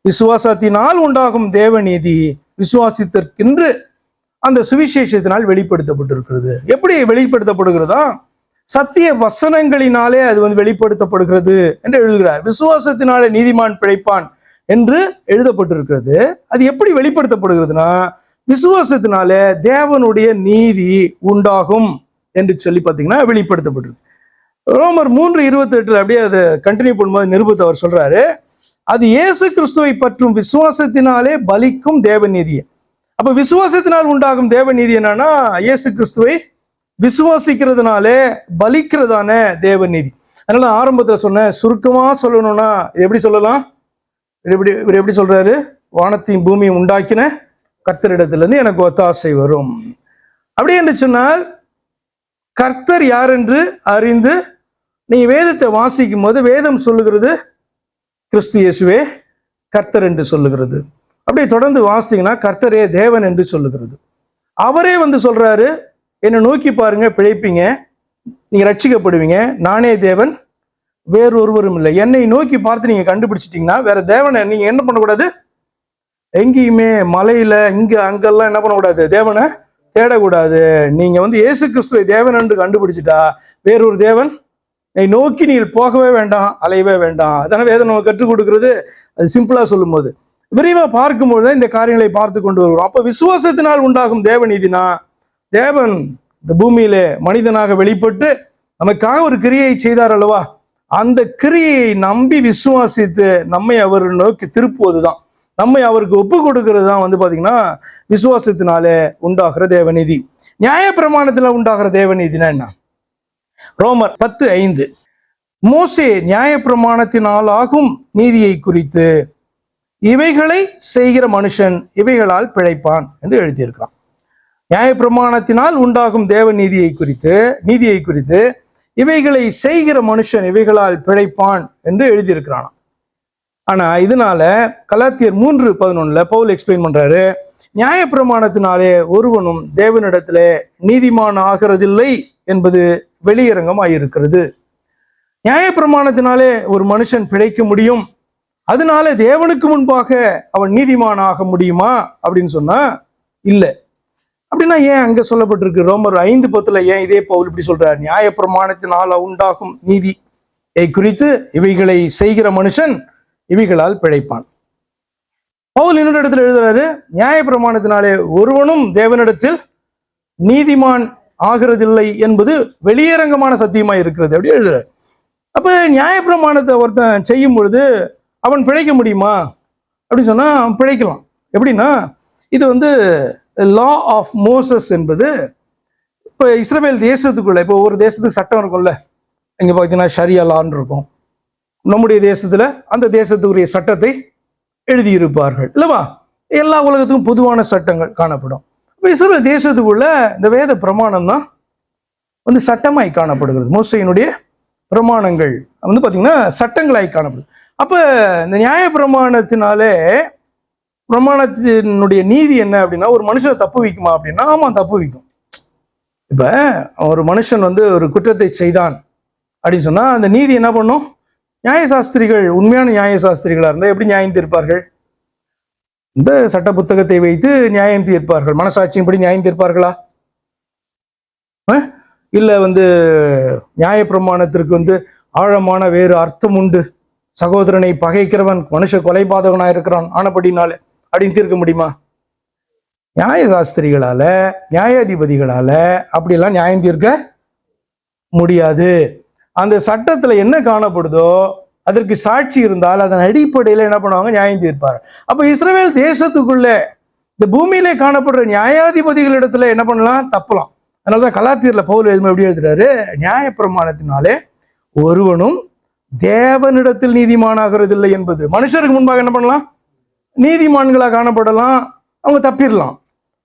விசுவாசத்தினால் உண்டாகும் தேவநீதி விசுவாசித்திற்கென்று அந்த சுவிசேஷத்தினால் வெளிப்படுத்தப்பட்டிருக்கிறது. எப்படி வெளிப்படுத்தப்படுகிறதா? சத்திய வசனங்களினாலே அது வெளிப்படுத்தப்படுகிறது என்று எழுதுகிறார். விசுவாசத்தினாலே நீதிமான் பிழைப்பான் என்று எழுதப்பட்டிருக்கிறது. அது எப்படி வெளிப்படுத்தப்படுகிறதுனா, விசுவாசத்தினாலே தேவனுடைய நீதி உண்டாகும் என்று சொல்லி பார்த்தீங்கன்னா வெளிப்படுத்தப்பட்டிருக்கு. ரோமர் 3:28 அப்படியே அதை கண்டினியூ பண்ணும்போது நிருபத்தை அவர் சொல்றாரு, அது இயேசு கிறிஸ்துவை பற்றும் விசுவாசத்தினாலே பலிக்கும் தேவநீதி. அப்ப விசுவாசத்தினால் உண்டாகும் தேவநீதி என்னன்னா, இயேசு கிறிஸ்துவை விசுவாசிக்கிறதுனாலே பலிக்கிறதான தேவநீதி. அதனால ஆரம்பத்துல சொன்ன சுருக்கமா சொல்லணும்னா எப்படி சொல்லலாம்? இவர் எப்படி சொல்றாரு? வானத்தையும் பூமியும் உண்டாக்கின கர்த்தரிடத்திலிருந்து எனக்கு ஒத்தாசை வரும். அப்படி என்று சொன்னால் கர்த்தர் யார் என்று அறிந்து நீங்க வேதத்தை வாசிக்கும் போது வேதம் சொல்லுகிறது கிறிஸ்து இயேசுவே கர்த்தர் என்று சொல்லுகிறது. அப்படியே தொடர்ந்து வாசிங்கன்னா கர்த்தரே தேவன் என்று சொல்லுகிறது. அவரே சொல்றாரு, என்னை நோக்கி பாருங்க பிழைப்பீங்க, நீங்க ரட்சிக்கப்படுவீங்க, நானே தேவன் வேறொருவரும் இல்லை. என்னை நோக்கி பார்த்து நீங்க கண்டுபிடிச்சிட்டீங்கன்னா வேற தேவனை நீங்க என்ன பண்ணக்கூடாது, எங்கேயுமே மலையில இங்க அங்கெல்லாம் என்ன பண்ணக்கூடாது, தேவனை தேடக்கூடாது. நீங்க இயேசு கிறிஸ்துவை தேவன் என்று கண்டுபிடிச்சிட்டா வேறொரு தேவன் நோக்கி நீங்கள் போகவே வேண்டாம், அலையவே வேண்டாம். அதனால வேதம் நம்ம கற்றுக் கொடுக்கிறது அது சிம்பிளா சொல்லும் போது. விரிவா பார்க்கும்போது இந்த காரியங்களை பார்த்து கொண்டு வருகிறோம். அப்ப விசுவாசத்தினால் உண்டாகும் தேவநீதினா, தேவன் இந்த பூமியிலே மனிதனாக வெளிப்பட்டு நமக்காக ஒரு கிரியை செய்தார் அல்லவா, அந்த கிரியை நம்பி விசுவாசித்து நம்மை அவர் நோக்கி திருப்புவதுதான், நம்மை அவருக்கு ஒப்பு கொடுக்கிறது தான் பாத்தீங்கன்னா விசுவாசத்தினாலே உண்டாகிற தேவநீதி. நியாய பிரமாணத்துல உண்டாகிற தேவநீதினா என்ன? ரோமர் 10:5 மோசே நியாய பிரமாணத்தினால் ஆகும் நீதியை குறித்து இவைகளை செய்கிற மனுஷன் இவைகளால் பிழைப்பான் என்று எழுதியிருக்கிறான். நியாய பிரமாணத்தினால் உண்டாகும் தேவ நீதியை குறித்து இவைகளை செய்கிற மனுஷன் இவைகளால் பிழைப்பான் என்று எழுதியிருக்கிறான். ஆனா இதனால கலாத்தியர் 3:11 பவுல் எக்ஸ்பிளைன் பண்றாரு, நியாய பிரமாணத்தினாலே ஒருவனும் தேவனிடத்திலே நீதிமான் ஆகிறதில்லை என்பது வெளியரங்கமாயிருக்கிறது. நியாயப்பிரமாணத்தினாலே ஒரு மனுஷன் பிழைக்க முடியும், அதனால தேவனுக்கு முன்பாக அவன் நீதிமானாக முடியுமா அப்படின்னு சொன்னா இல்லை. அப்படின்னா ஏன் அங்க சொல்லப்பட்டிருக்கு ரோமர் 5:10 ஏன் இதே பவுல் இப்படி சொல்றார்? நியாயப்பிரமாணத்தினால் உண்டாகும் நீதியை குறித்து இவைகளை செய்கிற மனுஷன் இவைகளால் பிழைப்பான். பவுல் இன்னொரு இடத்துல எழுதுறாரு, நியாயப்பிரமாணத்தினாலே ஒருவனும் தேவனிடத்தில் நீதிமான் ஆகிறதில்லை என்பது வெளியரங்கமான சத்தியமா இருக்கிறது அப்படி எழுதுறாரு. அப்ப நியாயப்பிரமாணத்தை ஒருத்தன் செய்யும் பொழுது அவன் பிழைக்க முடியுமா அப்படின்னு சொன்னா பிழைக்கலாம். எப்படின்னா இது லா ஆஃப் மோசஸ் என்பது இப்போ இஸ்ரவேல் தேசத்துக்குள்ள, இப்போ ஒவ்வொரு தேசத்துக்கு சட்டம் இருக்கும்ல, இங்க பார்த்தீங்கன்னா ஷரியா லான்னு இருக்கும். நம்முடைய தேசத்துல அந்த தேசத்துக்குரிய சட்டத்தை எழுதியிருப்பார்கள் இல்லவா? எல்லா உலகத்துக்கும் பொதுவான சட்டங்கள் காணப்படும். இப்போ இஸ்ரவேல் தேசத்துக்குள்ள இந்த வேத பிரமாணம் தான் சட்டமாய் காணப்படுகிறது. மோசையினுடைய பிரமாணங்கள் பார்த்தீங்கன்னா சட்டங்களாய் காணப்படுது. அப்ப இந்த நியாய பிரமாணத்தினுடைய நீதி என்ன அப்படின்னா, ஒரு மனுஷனை தப்பு வைக்குமா அப்படின்னா ஆமா தப்பு வைக்கும். இப்ப ஒரு மனுஷன் ஒரு குற்றத்தை செய்தான் அப்படின்னு சொன்னா அந்த நீதி என்ன பண்ணும்? நியாயசாஸ்திரிகள் உண்மையான நியாயசாஸ்திரிகளா இருந்தா எப்படி நியாயம் தீர்ப்பார்கள்? இந்த சட்ட புத்தகத்தை வைத்து நியாயம் தீர்ப்பார்கள். மனசாட்சியின்படி நியாயம் தீர்ப்பார்களா? இல்ல நியாயப்பிரமாணத்திற்கு ஆழமான வேறு அர்த்தம் உண்டு, சகோதரனை பகைக்கிறவன் மனுஷ கொலைபாதகனா இருக்கிறான் ஆனபடினாலே அப்படின்னு தீர்க்க முடியுமா? நியாயசாஸ்திரிகளால நியாயாதிபதிகளால அப்படியெல்லாம் நியாயம் தீர்க்க முடியாது. அந்த சட்டத்துல என்ன காணப்படுதோ அதற்கு சாட்சி இருந்தால் அதன் அடிப்படையில் என்ன பண்ணுவாங்க? நியாயம் தீர்ப்பார். அப்ப இஸ்ரவேல் தேசத்துக்குள்ள இந்த பூமியிலே காணப்படுற நியாயாதிபதிகளிடத்துல என்ன பண்ணலாம்? தப்பலாம். அதனாலதான் கலாத்தியர்ல பவுல் எப்படி எழுதுறாரு, நியாயப்பிரமாணத்தினாலே ஒருவனும் தேவனிடத்தில் நீதிமானாகிறது இல்லை என்பது. மனுஷருக்கு முன்பாக என்ன பண்ணலாம்? நீதிமான்களா காணப்படலாம், அவங்க தப்பிடலாம்.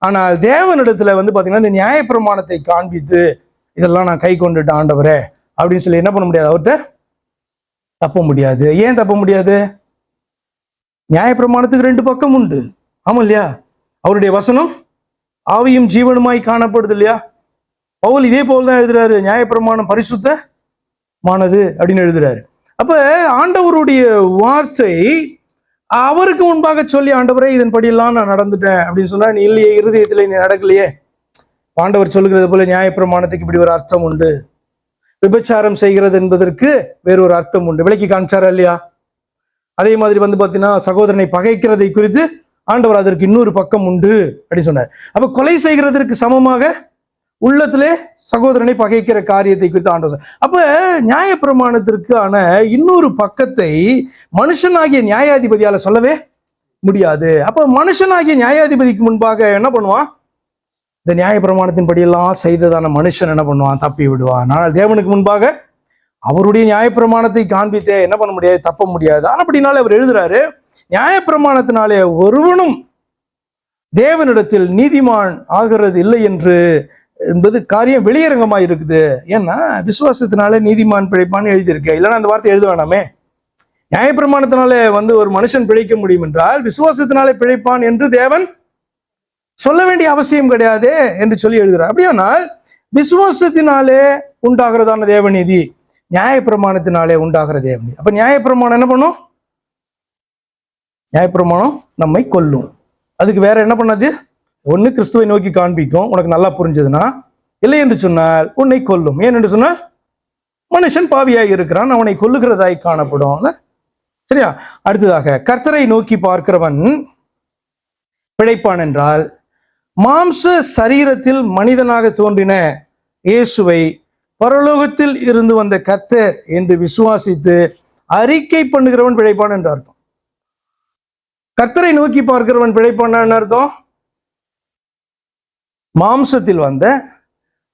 ஆனால் தேவனிடத்துல பாத்தீங்கன்னா இந்த நியாயப்பிரமாணத்தை காண்பித்து இதெல்லாம் நான் கை கொண்டுட்டு ஆண்டவரே அப்படின்னு சொல்லி என்ன பண்ண முடியாது? அவர்கிட்ட தப்ப முடியாது. ஏன் தப்ப முடியாது? நியாயப்பிரமாணத்துக்கு 2 பக்கம் உண்டு. ஆமா இல்லையா? அவருடைய வசனம் ஆவியும் ஜீவனுமாய் காணப்படுது இல்லையா? பவுல் இதே போல் தான் எழுதுறாரு, நியாயப்பிரமாணம் பரிசுத்தமானது அப்படின்னு எழுதுறாரு. அப்ப ஆண்டவருடைய வார்த்தை அவருக்கு முன்பாக சொல்லி, ஆண்டவரே இதன்படியெல்லாம் நான் நடந்துட்டேன் அப்படின்னு சொன்னா, நீ இல்லையே, இருதயத்துல நீ நடக்கலையே. ஆண்டவர் சொல்லுகிறது போல நியாயப்பிரமாணத்துக்கு இப்படி ஒரு அர்த்தம் உண்டு, விபச்சாரம் செய்கிறது என்பதற்கு வேறொரு அர்த்தம் உண்டு, விளக்கி காமிச்சாரா இல்லையா? அதே மாதிரி பாத்தீங்கன்னா சகோதரனை பகைக்கிறதை குறித்து ஆண்டவர் அதற்கு இன்னொரு பக்கம் உண்டு அப்படின்னு சொன்னார். அப்ப கொலை செய்கிறதற்கு சமமாக உள்ளத்திலே சகோதரனை பகைக்கிற காரியத்தை குறித்து ஆண்டவர். அப்ப நியாயப்பிரமாணத்திற்கான இன்னொரு பக்கத்தை மனுஷனாகிய நியாயாதிபதியால சொல்லவே முடியாது. அப்ப மனுஷனாகிய நியாயாதிபதிக்கு முன்பாக என்ன பண்ணுவான்? இந்த நியாயப்பிரமாணத்தின் படியெல்லாம் செய்ததான மனுஷன் என்ன பண்ணுவான்? தப்பி விடுவான். ஆனால் தேவனுக்கு முன்பாக அவருடைய நியாயப்பிரமாணத்தை காண்பித்தே என்ன பண்ண முடியாது? தப்ப முடியாது. ஆனா அப்படினால அவர் எழுதுறாரு, நியாயப்பிரமாணத்தினாலே ஒருவனும் தேவனிடத்தில் நீதிமான் ஆகிறது இல்லை என்பது காரியம் வெளியரங்கமாக இருக்குது. ஏன்னா விசுவாசத்தினால நீதிமான் பிழைப்பான்னு எழுதியிருக்க, இல்லைன்னா அந்த வார்த்தை எழுத வேணாமே. நியாயப்பிரமாணத்தினாலே ஒரு மனுஷன் பிழைக்க முடியும் என்றால் விசுவாசத்தினாலே பிழைப்பான் என்று தேவன் சொல்ல வேண்டிய அவசியம் கிடையாது என்று சொல்லி எழுதுறார். அப்படியானால் விசுவாசத்தினாலே உண்டாகிறதான தேவநீதி நியாயப்பிரமாணத்தினாலே உண்டாகிற தேவநீதி. அப்ப நியாயப்பிரமாணம் என்ன பண்ணும்? நியாயப்பிரமாணம் நம்மை கொல்லும். அதுக்கு வேற என்ன பண்ணாது? ஒண்ணு கிறிஸ்துவை நோக்கி காண்பிக்கும், உனக்கு நல்லா புரிஞ்சதுன்னா. இல்லை என்று சொன்னால் உன்னை கொல்லும். ஏன் என்று சொன்னால் மனுஷன் பாவியாய் இருக்கிறான், அவனை கொல்லுகிறதாய் காணப்படும். சரியா? அடுத்ததாக, கர்த்தரை நோக்கி பார்க்கிறவன் பிழைப்பான் என்றால் மாம்ச சரீரத்தில் மனிதனாக தோன்றின இயேசுவை பரலோகத்தில் இருந்து வந்த கர்த்தர் என்று விசுவாசித்து அறிக்கை பண்ணுகிறவன் பிழைப்பான் என்று அர்த்தம். கர்த்தரை நோக்கி பார்க்கிறவன் பிழைப்பான் அர்த்தம், மாம்சத்தில் வந்த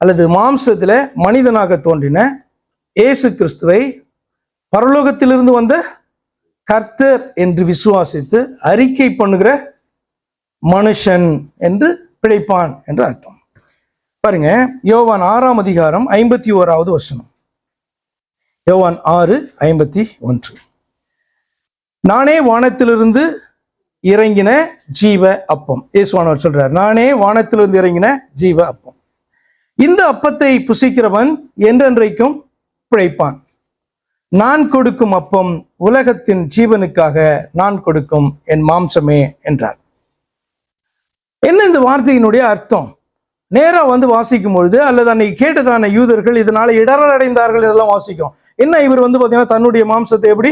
அல்லது மாம்சத்துல மனிதனாக தோன்றின இயேசு கிறிஸ்துவை பரலோகத்திலிருந்து வந்த கர்த்தர் என்று விசுவாசித்து அறிக்கை பண்ணுகிற மனுஷன் என்று பிழைப்பான் என்று அர்த்தம். பாருங்க, யோவான் 6ஆம் அதிகாரம் 51வது வசனம். யோவான் 6:51. நானே வானத்திலிருந்து இறங்கின ஜீவ அப்பம். இயேசுவானவர் சொல்றார், நானே வானத்திலிருந்து இறங்கின ஜீவ அப்பம். இந்த அப்பத்தை புசிக்கிறவன் என்றென்றைக்கும் பிழைப்பான். நான் கொடுக்கும் அப்பம் உலகத்தின் ஜீவனுக்காக நான் கொடுக்கும் என் மாம்சமே என்றார். என்ன இந்த வார்த்தையினுடைய அர்த்தம்? நேரா வாசிக்கும் பொழுது, அல்லது அன்னைக்கு கேட்டதான யூதர்கள் இதனால இடரல் அடைந்தார்கள் இதெல்லாம் வாசிக்கும். என்ன இவர் பாத்தீங்கன்னா தன்னுடைய மாம்சத்தை எப்படி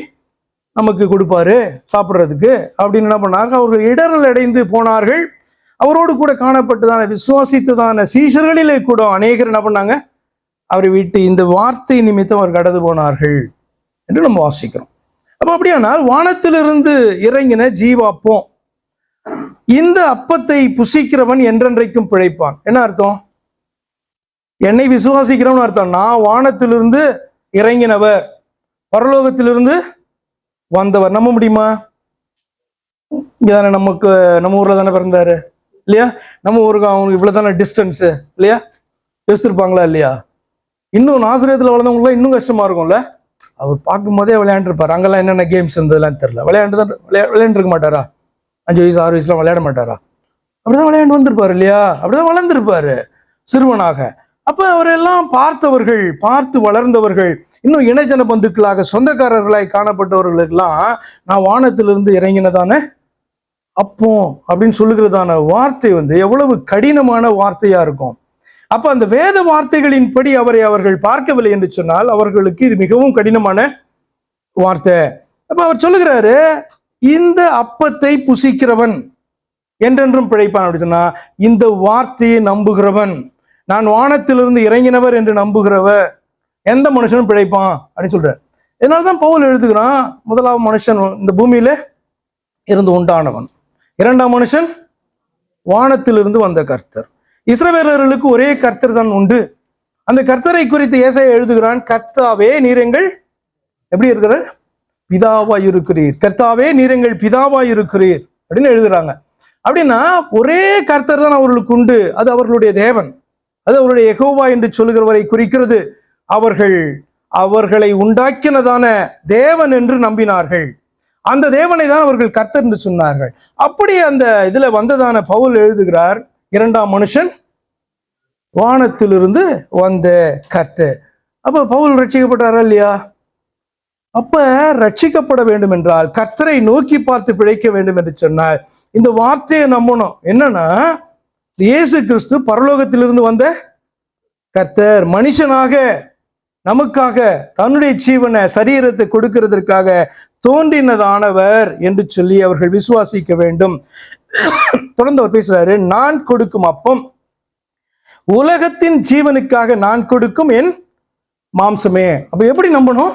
நமக்கு கொடுப்பாரு சாப்பிட்றதுக்கு அப்படின்னு என்ன பண்ணார்கள்? அவர்கள் இடரல் அடைந்து போனார்கள். அவரோடு கூட காணப்பட்டதான விசுவாசித்ததான சீஷர்களிலே கூட அநேகர் என்ன பண்ணாங்க? அவரை விட்டு இந்த வார்த்தை நிமித்தம் அவர் கடந்து போனார்கள் என்று நம்ம வாசிக்கிறோம். அப்ப அப்படியானால் வானத்திலிருந்து இறங்கின ஜீவாப்பம், இந்த அப்பத்தை புசிக்கிறவன் என்றென்றைக்கும் பிழைப்பான். என்ன அர்த்தம்? என்னை விசுவாசிக்கிறவன் அர்த்தம். நான் வானத்திலிருந்து இறங்கினவர், பரலோகத்திலிருந்து வந்தவர். நம்ப முடியுமா? இங்கதானே நம்ம ஊர்ல தானே பிறந்தாரு இல்லையா? நம்ம ஊருக்கு அவங்களுக்கு இவ்வளவுதானே டிஸ்டன்ஸ் இல்லையா? யோசிச்சிருப்பாங்களா இல்லையா? இன்னும் நாசரேத்துல வளர்ந்தவங்களுக்குலாம் இன்னும் கஷ்டமா இருக்கும்ல. அவர் பார்க்கும் போதே விளையாண்டுருப்பாரு. அங்கெல்லாம் என்னென்ன கேம்ஸ் இருந்ததுலாம் தெரியல. விளையாண்டுருக்க மாட்டாரா? 5 வயசு 6 வயசுலாம் விளையாட மாட்டாரா? அப்படிதான் விளையாண்டு வந்திருப்பாரு இல்லையா? அப்படிதான் வளர்ந்துருப்பாரு சிறுவனாக. அப்ப அவரெல்லாம் பார்த்தவர்கள், பார்த்து வளர்ந்தவர்கள், இன்னும் இணைஜன பந்துக்களாக சொந்தக்காரர்களாய் காணப்பட்டவர்களுக்கெல்லாம் நான் வானத்திலிருந்து இறங்கினதான அப்போ அப்படின்னு சொல்லுகிறதான வார்த்தை எவ்வளவு கடினமான வார்த்தையா இருக்கும். அப்ப அந்த வேத வார்த்தைகளின்படி அவர்கள் பார்க்கவில்லை என்று சொன்னால் அவர்களுக்கு இது மிகவும் கடினமான வார்த்தை. அப்ப அவர் சொல்லுகிறாரு, இந்த அப்பத்தை புசிக்கிறவன் என்றென்றும் பிழைப்பான் அப்படின்னு சொன்னா, இந்த வார்த்தையை நம்புகிறவன், நான் வானத்திலிருந்து இறங்கினவர் என்று நம்புகிறவர் எந்த மனுஷனும் பிழைப்பான் அப்படின்னு சொல்றார். இதனால்தான் பவுல் எழுதுகிறான், முதலாவது மனுஷன் இந்த பூமியில இருந்து உண்டானவன், இரண்டாம் மனுஷன் வானத்திலிருந்து வந்த கர்த்தர். இஸ்ரவேலர்களுக்கு ஒரே கர்த்தர் தான் உண்டு. அந்த கர்த்தரை குறித்து ஏசாயா எழுதுகிறான், கர்த்தாவே நீர் எங்கள் எப்படி இருக்கிறார்? பிதாவாய் இருக்கிறீர். கர்த்தாவே நீர் எங்கள் பிதாவாய் இருக்கிறீர் அப்படின்னு எழுதுறாங்க. அப்படின்னா ஒரே கர்த்தர் தான் அவர்களுக்கு உண்டு. அது அவர்களுடைய தேவன், அது அவருடைய யெகோவா என்று சொல்லுகிறவரை குறிக்கிறது. அவர்களை உண்டாக்கினதான தேவன் என்று நம்பினார்கள். அந்த தேவனை தான் அவர்கள் கர்த்தர் என்று சொன்னார்கள். அப்படி அந்த இதுல வந்ததான பவுல் எழுதுகிறார், இரண்டாம் மனுஷன் வானத்திலிருந்து வந்த கர்த்தர். அப்ப பவுல் ரட்சிக்கப்பட்டாரா இல்லையா? அப்ப ரட்சிக்கப்பட வேண்டும் என்றால், கர்த்தரை நோக்கி பார்த்து பிழைக்க வேண்டும் என்று சொன்னால் இந்த வார்த்தையை நம்பணும். என்னன்னா, இயேசு கிறிஸ்து பரலோகத்திலிருந்து வந்த கர்த்தர், மனுஷனாக நமக்காக தன்னுடைய ஜீவனை சரீரத்தை கொடுக்கிறதற்காக தோன்றினதானவர் என்று சொல்லி அவர்கள் விசுவாசிக்க வேண்டும். தொடர்ந்து அவர் பேசுறாரு, நான் கொடுக்கும் அப்பம் உலகத்தின் ஜீவனுக்காக நான் கொடுக்கும் என் மாம்சமே. அப்ப எப்படி நம்பணும்?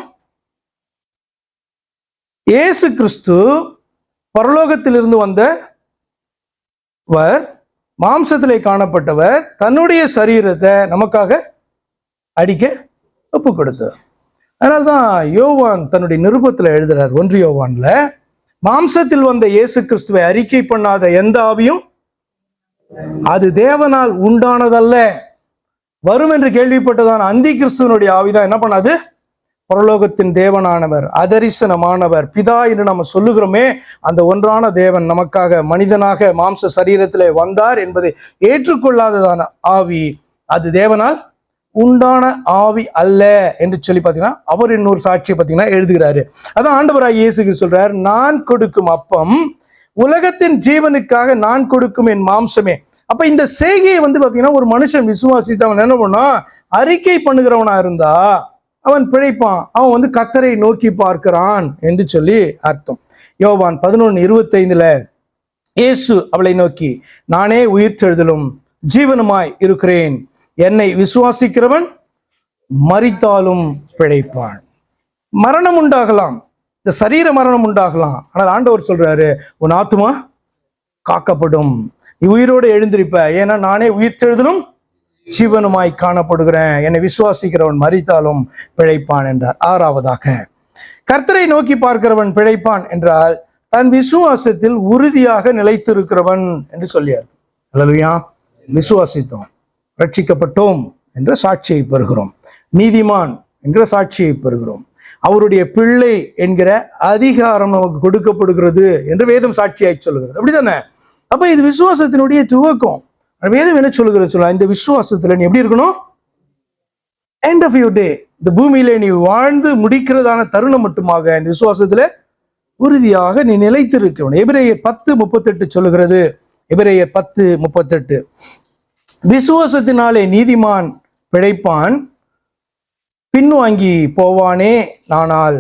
இயேசு கிறிஸ்து பரலோகத்திலிருந்து வந்தவர், மாம்சத்திலே காணப்பட்டவர், தன்னுடைய சரீரத்தை நமக்காக அடிக்க ஒப்பு கொடுத்தார். அதனால்தான் யோவான் தன்னுடைய நிருபத்தில் எழுதுறார், 1 யோவான்ல, மாம்சத்தில் வந்த இயேசு கிறிஸ்துவை அறிக்கை பண்ணாத எந்த ஆவியும் அது தேவனால் உண்டானதல்ல. வரும் என்று கேள்விப்பட்டதான அந்தி கிறிஸ்துவனுடைய ஆவிதான் என்ன பண்ணாது? பரலோகத்தின் தேவனானவர், அதரிசனமானவர், பிதா என்று நம்ம சொல்லுகிறோமே, அந்த ஒன்றான தேவன் நமக்காக மனிதனாக மாம்ச சரீரத்திலே வந்தார் என்பதை ஏற்றுக்கொள்ளாததான ஆவி அது தேவனால் உண்டான ஆவி அல்ல என்று சொல்லி பார்த்தீங்கன்னா அவர் இன்னொரு சாட்சியை பார்த்தீங்கன்னா எழுதுகிறாரு. அதான் ஆண்டவராகிய இயேசு கிறிஸ்து சொல்றார், நான் கொடுக்கும் அப்பம் உலகத்தின் ஜீவனுக்காக நான் கொடுக்கும் என் மாம்சமே. அப்ப இந்த செய்கையை பார்த்தீங்கன்னா ஒரு மனுஷன் விசுவாசித்து அவன் என்ன பண்ணா, அறிக்கை பண்ணுகிறவனா இருந்தா அவன் பிழைப்பான். அவன் கர்த்தரை நோக்கி பார்க்கிறான் என்று சொல்லி அர்த்தம். யோவான் 11:25 இயேசு அவளை நோக்கி, நானே உயிர்த்தெழுதலும் ஜீவனுமாய் இருக்கிறேன், என்னை விசுவாசிக்கிறவன் மரித்தாலும் பிழைப்பான். மரணம் உண்டாகலாம், இந்த சரீர மரணம் உண்டாகலாம், ஆனால் ஆண்டவர் சொல்றாரு, உன் ஆத்துமா காக்கப்படும், நீ உயிரோடு எழுந்திருப்ப, ஏன்னா நானே உயிர்த்தெழுதலும் ஜீவனுமாய் காணப்படுகிறேன், என்னை விசுவாசிக்கிறவன் மரித்தாலும் பிழைப்பான் என்றார். 6வதாக, கர்த்தரை நோக்கி பார்க்கிறவன் பிழைப்பான் என்றால் தன் விசுவாசத்தில் உறுதியாக நிலைத்திருக்கிறவன் என்று சொல்லியார். அல்லேலூயா. விசுவாசித்தோம், ரட்சிக்கப்பட்டோம் என்ற சாட்சியை பெறுகிறோம், நீதிமான் என்கிற சாட்சியை பெறுகிறோம், அவருடைய பிள்ளை என்கிற அதிகாரம் நமக்கு கொடுக்கப்படுகிறது என்று வேதம் சாட்சியாய் சொல்லுகிறது. அப்படித்தானே? அப்ப இது விசுவாசத்தினுடைய துவக்கம். வேதம் என்ன சொல்லுகிறது சொல்ல, இந்த விசுவாசத்துல நீ எப்படி இருக்கணும்? எண்ட் ஆஃப் யூர் டே, இந்த பூமியில நீ வாழ்ந்து முடிக்கிறதான தருணம் மட்டுமாக இந்த விசுவாசத்துல உறுதியாக நீ நிலைத்திருக்க வேண்டும். எபிரேயர் 10:38 சொல்லுகிறது. எபிரேயர் 10:38, விசுவாசத்தினாலே நீதிமான் பிழைப்பான், பின்வாங்கி போவானே ஆனால்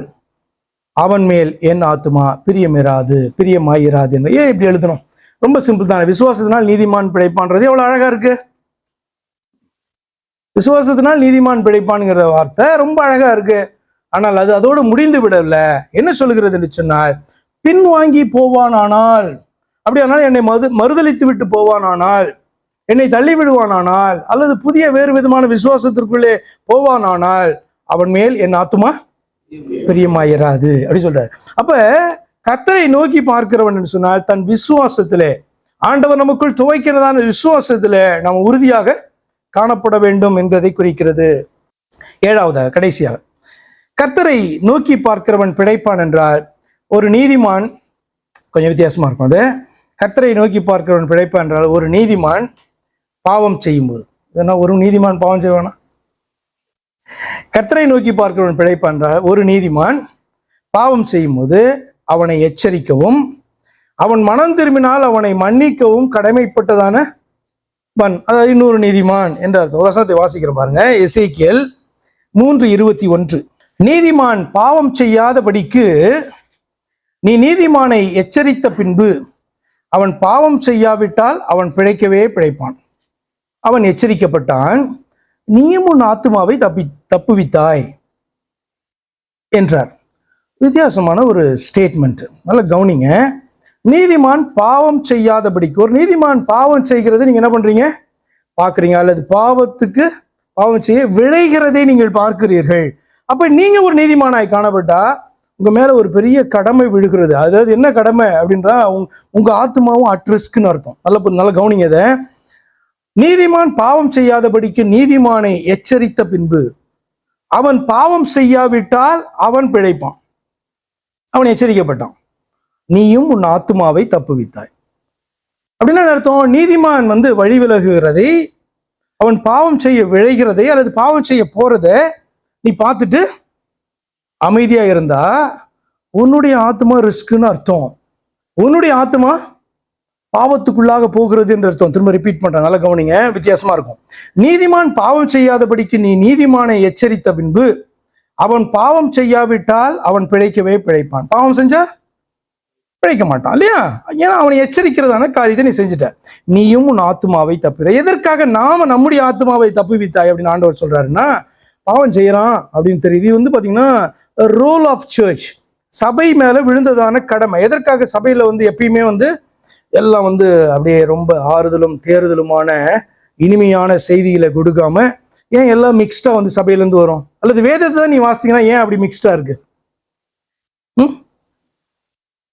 அவன் மேல் என் ஆத்துமா பிரியமாயிராது என்று. ஏன் இப்படி எழுதணும்? ரொம்ப சிம்பிள் தானே. விசுவாசத்தினால் நீதிமான் பிழைப்பான்றது எவ்வளவு அழகா இருக்கு. விசுவாசத்தினால் நீதிமான் பிழைப்பான்ங்கிற வார்த்தை ரொம்ப அழகா இருக்கு. ஆனால் அது அதோடு முடிந்து விடல. என்ன சொல்லுகிறது என்று சொன்னால், பின்வாங்கி போவானானால், அப்படியானால் என்னை மறுதளித்து விட்டு போவானானால், என்னை தள்ளி விடுவானானால், அல்லது புதிய வேறு விதமான விசுவாசத்திற்குள்ளே போவானானால் அவன் மேல் என் ஆத்துமா பிரியமாயிராது அப்படி சொல்றாரு. அப்ப கர்த்தரை நோக்கி பார்க்கிறவன் என்று சொன்னால் தன் விசுவாசத்திலே, ஆண்டவர் நமக்குள் துவைக்கிறதான விசுவாசத்திலே நாம் உறுதியாக காணப்பட வேண்டும் என்பதை குறிக்கிறது. ஏழாவதாக கடைசியாக, கர்த்தரை நோக்கி பார்க்கிறவன் பிழைப்பான் என்றால், ஒரு நீதிமான், கொஞ்சம் வித்தியாசமா இருக்கும் அது. கர்த்தரை நோக்கி பார்க்கிறவன் பிழைப்பான் என்றால், ஒரு நீதிமான் பாவம் செய்யும்போது, ஏன்னா ஒரு நீதிமான் பாவம் செய்வானா? கர்த்தரை நோக்கி பார்க்கிறவன் பிழைப்பான் என்றால், ஒரு நீதிமான் பாவம் செய்யும்போது அவனை எச்சரிக்கவும் அவன் மனம் திரும்பினால் அவனை மன்னிக்கவும் கடமைப்பட்டதான அதாவது இன்னொரு நீதிமான் என்ற அர்த்தம். வசனத்தை வாசிக்கிற பாருங்க. எசேக்கியேல் 3:21, நீதிமான் பாவம் செய்யாதபடிக்கு நீ நீதிமானை எச்சரித்த பின்பு அவன் பாவம் செய்யாவிட்டால் அவன் பிழைக்கவே பிழைப்பான். அவன் எச்சரிக்கப்பட்டான், நீயும் உன் ஆத்துமாவை தப்புவித்தாய் என்றார். வித்தியாசமான ஒரு ஸ்டேட்மெண்ட், நல்ல கவனிங்க. நீதிமான் பாவம் செய்யாதபடிக்கு, ஒரு நீதிமான் பாவம் செய்கிறது நீங்க என்ன பண்றீங்க? பார்க்குறீங்க, அல்லது பாவம் செய்ய விளைகிறதை நீங்கள் பார்க்கிறீர்கள். அப்ப நீங்க ஒரு நீதிமானாய் காணப்பட்டா உங்க மேல ஒரு பெரிய கடமை விழுகிறது. அதாவது என்ன கடமை அப்படின்றா, உங்க ஆத்மாவும் அட் ரிஸ்க்னு அர்த்தம். நல்ல கவனிங்க. இதை நீதிமான் பாவம் செய்யாதபடிக்கு நீதிமானை எச்சரித்த பின்பு அவன் பாவம் செய்யாவிட்டால் அவன் பிழைப்பான். அவன் எச்சரிக்கப்பட்டான், நீயும் உன் ஆத்துமாவை தப்புவித்தாய். அப்படின்னா அர்த்தம், நீதிமான் வழி விலகுகிறதை, அவன் பாவம் செய்ய விழைகிறதை அல்லது பாவம் செய்ய போறத நீ பார்த்துட்டு அமைதியா இருந்தா உன்னுடைய ஆத்மா ரிஸ்க்னு அர்த்தம். உன்னுடைய ஆத்மா பாவத்துக்குள்ளாக போகிறது என்று அர்த்தம். திரும்ப ரிப்பீட் பண்றேன், நல்லா கவனிங்க, வித்தியாசமா இருக்கும். நீதிமான் பாவம் செய்யாதபடிக்கு நீ நீதிமானை எச்சரித்த பின்பு அவன் பாவம் செய்யாவிட்டால் அவன் பிழைக்கவே பிழைப்பான். பாவம் செஞ்சா பிழைக்க மாட்டான் இல்லையா? ஏன்னா அவனை எச்சரிக்கிறதான காரியத்தை நீ செஞ்சுட்ட. நீயும் உன் ஆத்மாவை தப்புவித்தாய். எதற்காக நாம நம்முடைய ஆத்மாவை தப்புவித்தாய் அப்படின்னு ஆண்டவர் சொல்றாருன்னா, பாவம் செய்யறான் அப்படின்னு தெரியுது. இது பாத்தீங்கன்னா ரோல் ஆஃப் சர்ச், சபை மேல விழுந்ததான கடமை. எதற்காக சபையில எப்பயுமே எல்லாம் அப்படியே ரொம்ப ஆறுதலும் தேறுதலுமான இனிமையான செய்திகளை கொடுக்காம, ஏன் எல்லாம் மிக்ஸ்டா சபையிலேருந்து வரும்? அல்லது வேதத்தை தான் நீ வாசித்தீங்கன்னா ஏன் அப்படி மிக்ஸ்டா இருக்கு?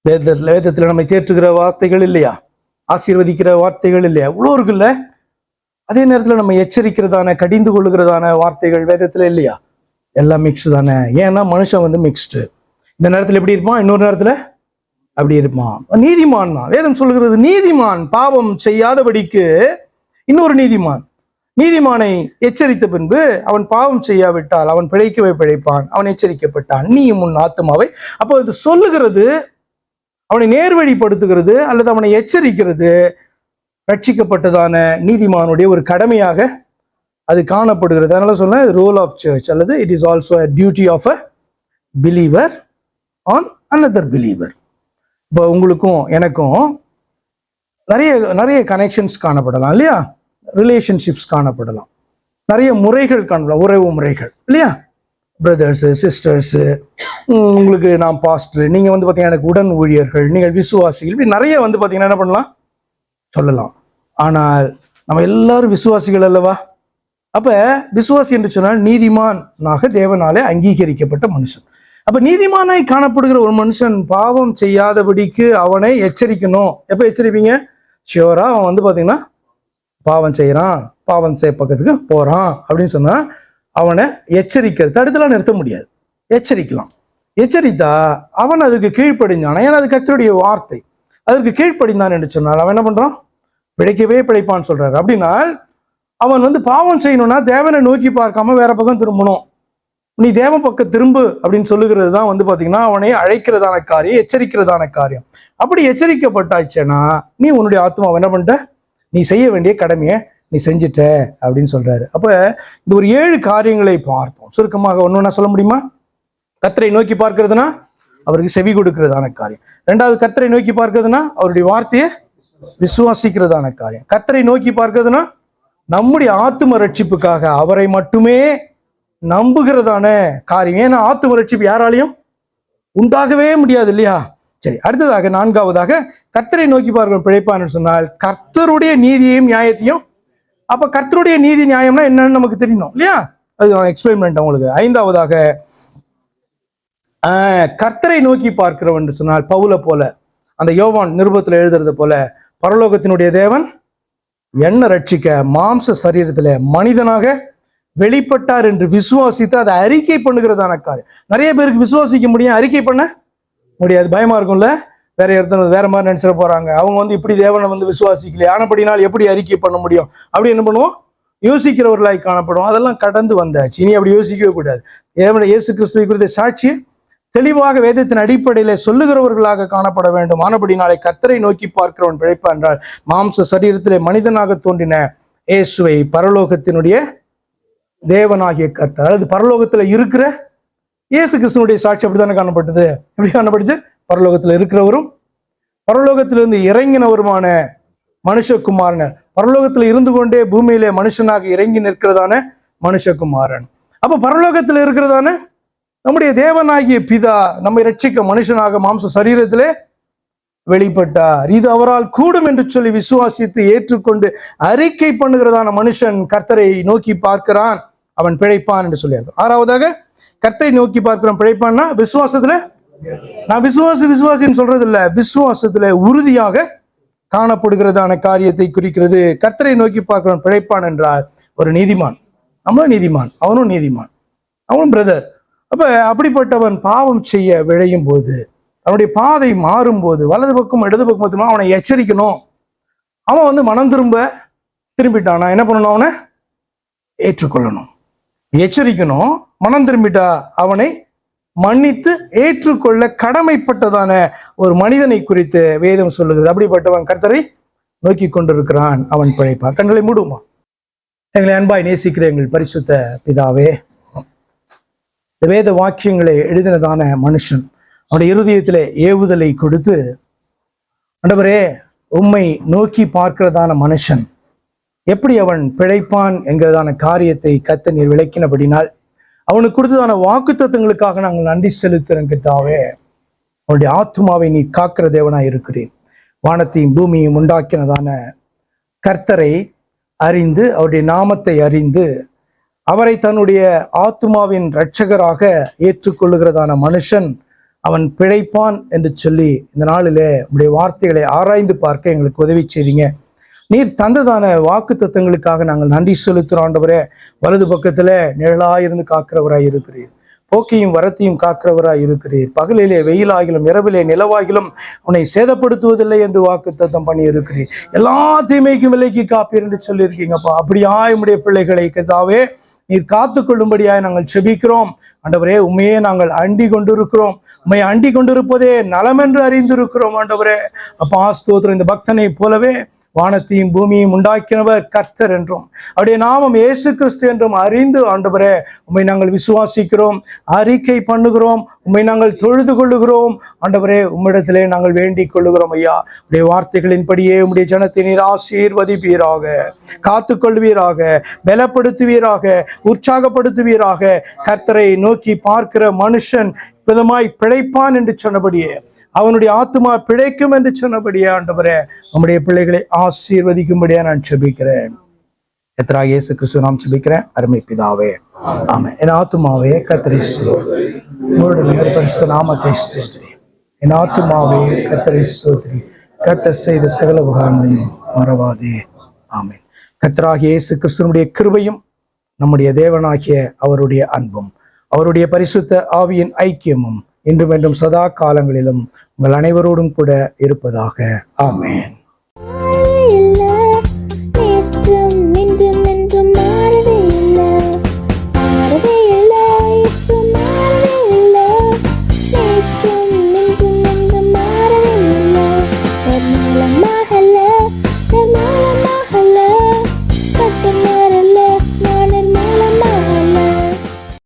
வேதத்துல நம்மை தேற்றுகிற வார்த்தைகள் இல்லையா? ஆசீர்வதிக்கிற வார்த்தைகள் இல்லையா? இவ்வளோ இருக்குல்ல. அதே நேரத்துல நம்ம எச்சரிக்கிறதான, கடிந்து கொள்ளுகிறதான வார்த்தைகள் வேதத்துல இல்லையா? எல்லாம் மிக்ஸ் தானே. ஏன்னா மனுஷன் மிக்ஸ்டு. இந்த நேரத்துல எப்படி இருப்பான், இன்னொரு நேரத்துல அப்படி இருப்பான். நீதிமான் தான் வேதம் சொல்லுகிறது. நீதிமான் பாவம் செய்யாதபடிக்கு இன்னொரு நீதிமானை எச்சரித்த பின்பு அவன் பாவம் செய்யாவிட்டால் அவன் பிழைக்கவே பிழைப்பான். அவன் எச்சரிக்கப்பட்டான், நீயும் உன் ஆத்துமாவை. அப்போ இது சொல்லுகிறது, அவனை நேர்வழிப்படுத்துகிறது அல்லது அவனை எச்சரிக்கிறது ரட்சிக்கப்பட்டதான நீதிமானுடைய ஒரு கடமையாக அது காணப்படுகிறது. அதனால சொன்ன ரோல் ஆஃப் சர்ச், அல்லது it is also a duty of a believer on another believer. இப்போ உங்களுக்கும் எனக்கும் நிறைய கனெக்ஷன்ஸ் காணப்படலாம் இல்லையா? ரிலேஷன்ஷிப்ஸ் காணப்படலாம், நிறைய முறைகள் காணப்படலாம், உறவு முறைகள் இல்லையா? பிரதர்ஸு, சிஸ்டர்ஸு, உங்களுக்கு நான் பாஸ்டர், நீங்கள் பார்த்தீங்கன்னா எனக்கு உடன் ஊழியர்கள், நீங்கள் விசுவாசிகள், இப்படி நிறைய பார்த்தீங்கன்னா என்ன பண்ணலாம் சொல்லலாம். ஆனால் நம்ம எல்லாரும் விசுவாசிகள் அல்லவா? அப்போ விசுவாசி என்று சொன்னால் நீதிமானாக தேவனாலே அங்கீகரிக்கப்பட்ட மனுஷன். அப்போ நீதிமானாய் காணப்படுகிற ஒரு மனுஷன் பாவம் செய்யாதபடிக்கு அவனை எச்சரிக்கணும். எப்போ எச்சரிப்பீங்க? ஷியோரா அவன் பார்த்தீங்கன்னா பாவம் செய்கிறான், பாவம் செய்ய பக்கத்துக்கு போகிறான் அப்படின்னு சொன்னால் அவனை எச்சரிக்கிறது, தடுத்துலாம் நிறுத்த முடியாது, எச்சரிக்கலாம். எச்சரித்தா அவன் அதுக்கு கீழ்ப்படிஞ்சான். ஏன்னா அது கர்த்தருடைய வார்த்தை. அதற்கு கீழ்ப்படிந்தான் என்று சொன்னால் அவன் என்ன பண்ணுறான்? பிழைக்கவே பிழைப்பான்னு சொல்றாரு. அப்படின்னா அவன் பாவம் செய்யணும்னா தேவனை நோக்கி பார்க்காம வேற பக்கம் திரும்பணும். நீ தேவ பக்கம் திரும்பு அப்படின்னு சொல்லுகிறது தான் பாத்தீங்கன்னா அவனை அழைக்கிறதான காரியம், எச்சரிக்கிறதான காரியம். அப்படி எச்சரிக்கப்பட்டாச்சுன்னா நீ உன்னுடைய ஆத்மாவை என்ன பண்ணிட்ட, நீ செய்ய வேண்டிய கடமையை நீ செஞ்சுட்ட அப்படின்னு சொல்றாரு. அப்ப இந்த ஒரு 7 காரியங்களை பார்த்தோம். சுருக்கமாக ஒன்னொன்னா சொல்ல முடியுமா? கர்த்தரை நோக்கி பார்க்கிறதுனா அவருக்கு செவி கொடுக்கிறதான காரியம். 2வது, கர்த்தரை நோக்கி பார்க்கிறதுனா அவருடைய வார்த்தையை விசுவாசிக்கிறதான காரியம். கர்த்தரை நோக்கி பார்க்கிறதுனா நம்முடைய ஆத்தும ரட்சிப்புக்காக அவரை மட்டுமே நம்புகிறதான காரியம். ஏன்னா ஆத்தும ரட்சிப்பு யாராலையும் உண்டாகவே முடியாது இல்லையா? சரி, அடுத்ததாக 4வதாக கர்த்தரை நோக்கி பார்க்கிற பிழைப்பான்னு சொன்னால் கர்த்தருடைய நீதியையும் நியாயத்தையும். அப்ப கர்த்தருடைய நீதி நியாயம்னா என்னன்னு நமக்கு தெரியணும் இல்லையா? அது நான் எக்ஸ்பிளைன் பண்ணிட்டேன் உங்களுக்கு. 5வதாக கர்த்தரை நோக்கி பார்க்கிறவன் சொன்னால் பவுலை போல, அந்த யோவான் நிருபத்துல எழுதுறது போல, பரலோகத்தினுடைய தேவன் என்ன ரட்சிக்க மாம்ச சரீரத்துல மனிதனாக வெளிப்பட்டார் என்று விசுவாசித்து அதை அறிக்கை பண்ணுகிறதான காரியம். நிறைய பேருக்கு விசுவாசிக்க முடியும், அறிக்கை பண்ண முடியாது. பயமா இருக்கும்ல, வேற மாதிரி நினைச்சிட போறாங்க. அவங்க இப்படி தேவனை விசுவாசிக்கலையே, ஆனப்படினால் எப்படி அறிக்கை பண்ண முடியும் அப்படி என்ன பண்ணுவோம், யோசிக்கிறவர்களாய் காணப்படும். அதெல்லாம் கடந்து வந்தாச்சு, இனி அப்படி யோசிக்கவே கூடாது. இயேசு கிறிஸ்துவை குறித்த சாட்சி தெளிவாக வேதத்தின் அடிப்படையில சொல்லுகிறவர்களாக காணப்பட வேண்டும். ஆனபடினாலே கர்த்தரை நோக்கி பார்க்கிறவன் பிழைப்பா என்றால் மாம்ச சரீரத்திலே மனிதனாக தோன்றின இயேசுவை பரலோகத்தினுடைய தேவனாகிய கர்த்தர், அல்லது பரலோகத்துல இருக்கிற இயேசு கிறிஸ்துனுடைய சாட்சி அப்படித்தானே காணப்பட்டது. எப்படி காணப்பட்டுச்சு? பரலோகத்துல இருக்கிறவரும் பரலோகத்திலிருந்து இறங்கினவருமான மனுஷகுமாரன், பரலோகத்துல இருந்து கொண்டே பூமியிலே மனுஷனாக இறங்கி நிற்கிறதான மனுஷகுமாரன். அப்ப பரலோகத்துல இருக்கிறதான நம்முடைய தேவனாகிய பிதா நம்மை ரட்சிக்க மனுஷனாக மாம்ச சரீரத்திலே வெளிப்பட்டார். இது அவரால் கூடும் என்று சொல்லி விசுவாசித்து ஏற்றுக்கொண்டு அறிக்கை பண்ணுகிறதான மனுஷன் கர்த்தரை நோக்கி பார்க்கிறான், அவன் பிழைப்பான் என்று சொல்லியாரு. 6வதாக கர்த்தரை நோக்கி பார்க்கிறான் பிழைப்பான்னா விசுவாசத்துல, நான் விசுவாசின்னு சொல்றது இல்ல, விசுவாசத்துல உறுதியாக காணப்படுகிறதான காரியத்தை குறிக்கிறது. கர்த்தரை நோக்கி பார்க்கிறான் பிழைப்பான் என்றால் ஒரு நீதிமான், நம்மளும் நீதிமான், அவனும் நீதிமான், அவன் பிரதர். அப்ப அப்படிப்பட்டவன் பாவம் செய்ய விழையும் போது, அவனுடைய பாதை மாறும் போது, வலது பக்கம் இடது பக்கம் அவனை எச்சரிக்கணும். அவன் மனம் திரும்பிட்டானா என்ன பண்ணணும், அவனை ஏற்றுக்கொள்ளணும், எச்சரிக்கணும். மனம் திரும்பிட்டா அவனை மன்னித்து ஏற்றுக்கொள்ள கடமைப்பட்டதான ஒரு மனிதனை குறித்து வேதம் சொல்லுகிறது. அப்படிப்பட்டவன் கர்த்தரை நோக்கி கொண்டிருக்கிறான், அவன் பிழைப்பான். கண்களை மூடுமா. எங்களை அன்பாய் நேசிக்கிற எங்கள் பரிசுத்த பிதாவே, இந்த வேத வாக்கியங்களை எழுதினதான மனுஷன் அவனுடைய இருதயத்திலே ஏவுதலை கொடுத்து, ஆண்டவரே உம்மை நோக்கி பார்க்கிறதான மனுஷன் எப்படி அவன் பிழைப்பான் என்கிறதான காரியத்தை கர்த்தர் நீர் விளக்கினபடினால் அவனுக்கு கொடுத்ததான வாக்குத்தத்தங்களுக்காக நாங்கள் நன்றி செலுத்துறோம். கர்த்தாவே, அவனுடைய ஆத்மாவை நீ காக்கிற தேவனாய் இருக்கிறேன். வானத்தையும் பூமியையும் உண்டாக்கினதான கர்த்தரை அறிந்து, அவருடைய நாமத்தை அறிந்து, அவரை தன்னுடைய ஆத்மாவின் இரட்சகராக ஏற்றுக்கொள்ளுகிறதான மனுஷன் அவன் பிழைப்பான் என்று சொல்லி இந்த நாளிலே உடைய வார்த்தைகளை ஆராய்ந்து பார்க்க எங்களுக்கு உதவி செய்தீங்க. நீர் தந்ததான வாக்குத்தத்தங்களுக்காக நாங்கள் நன்றி செலுத்துறோம். ஆண்டவரே, வலது பக்கத்துல நிழலாயிருந்து காக்கிறவராய் இருக்கிறீர், போக்கையும் வரத்தையும் காக்கிறவராய் இருக்கிறீர். பகலிலே வெயிலாகிலும் இரவிலே நிலவாகிலும் உன்னை சேதப்படுத்துவதில்லை என்று வாக்குத்தத்தம் பண்ணி இருக்கிறீர். எல்லா தீமைக்கும் விலைக்கு காப்பீர் என்று சொல்லியிருக்கீங்கப்பா. அப்படியாய் உம்முடைய பிள்ளைகளை கர்த்தாவே நீர் காத்து கொள்ளும்படியாய் நாங்கள் செபிக்கிறோம். ஆண்டவரே, உண்மையே நாங்கள் அண்டி கொண்டிருக்கிறோம், உண்மை அண்டி கொண்டிருப்பதே நலமென்று அறிந்திருக்கிறோம். ஆண்டவரே அப்பா ஸ்தோத்திரம். இந்த பக்தனை போலவே வானத்தையும் பூமியையும் உண்டாக்கினவர் கர்த்தர் என்றும் அவருடைய நாமம் இயேசு கிறிஸ்து என்றும் அறிந்து ஆண்டவரே உம்மை நாங்கள் விசுவாசிக்கிறோம், அறிக்கை பண்ணுகிறோம், உம்மை நாங்கள் தொழுது கொள்ளுகிறோம். ஆண்டவரே, உம்மிடத்திலே நாங்கள் வேண்டிக் கொள்ளுகிறோம். ஐயா, உடைய வார்த்தைகளின்படியே உம்முடைய ஜனத்தை நீர் ஆசீர்வதிப்பீராக, காத்து கொள்வீராக, பலப்படுத்துவீராக, உற்சாகப்படுத்துவீராக. கர்த்தரை நோக்கி பார்க்கிற மனுஷன் விதமாய் பிழைப்பான் என்று சொன்னபடியே, அவனுடைய ஆத்துமா பிழைக்கும் என்று சொன்னபடியே ஆண்டவரே நம்முடைய பிள்ளைகளை ஆசீர்வதிக்கும்படியா நான் செபிக்கிறேன். கர்த்தராகிய இயேசு கிறிஸ்து நாம் செபிக்கிறேன். அருமை பிதாவே, ஆமென். என் ஆத்துமாவே கர்த்தரை ஸ்தோத்திரி, உம்முடைய பரிசுத்த நாமத்தை ஸ்தோத்திரி. என் ஆத்துமாவே கர்த்தரை ஸ்தோத்திரி, கர்த்தர் செய்த சகல உபகாரங்களையும் மறவாதே. ஆமென். கர்த்தராகிய இயேசு கிறிஸ்துவினுடைய கிருபையும் நம்முடைய தேவனாகிய அவருடைய அன்பும் அவருடைய பரிசுத்த ஆவியின் ஐக்கியமும் இன்று வேண்டும் சதா காலங்களிலும் உங்கள் அனைவரோடும் கூட இருப்பதாக. ஆமென்.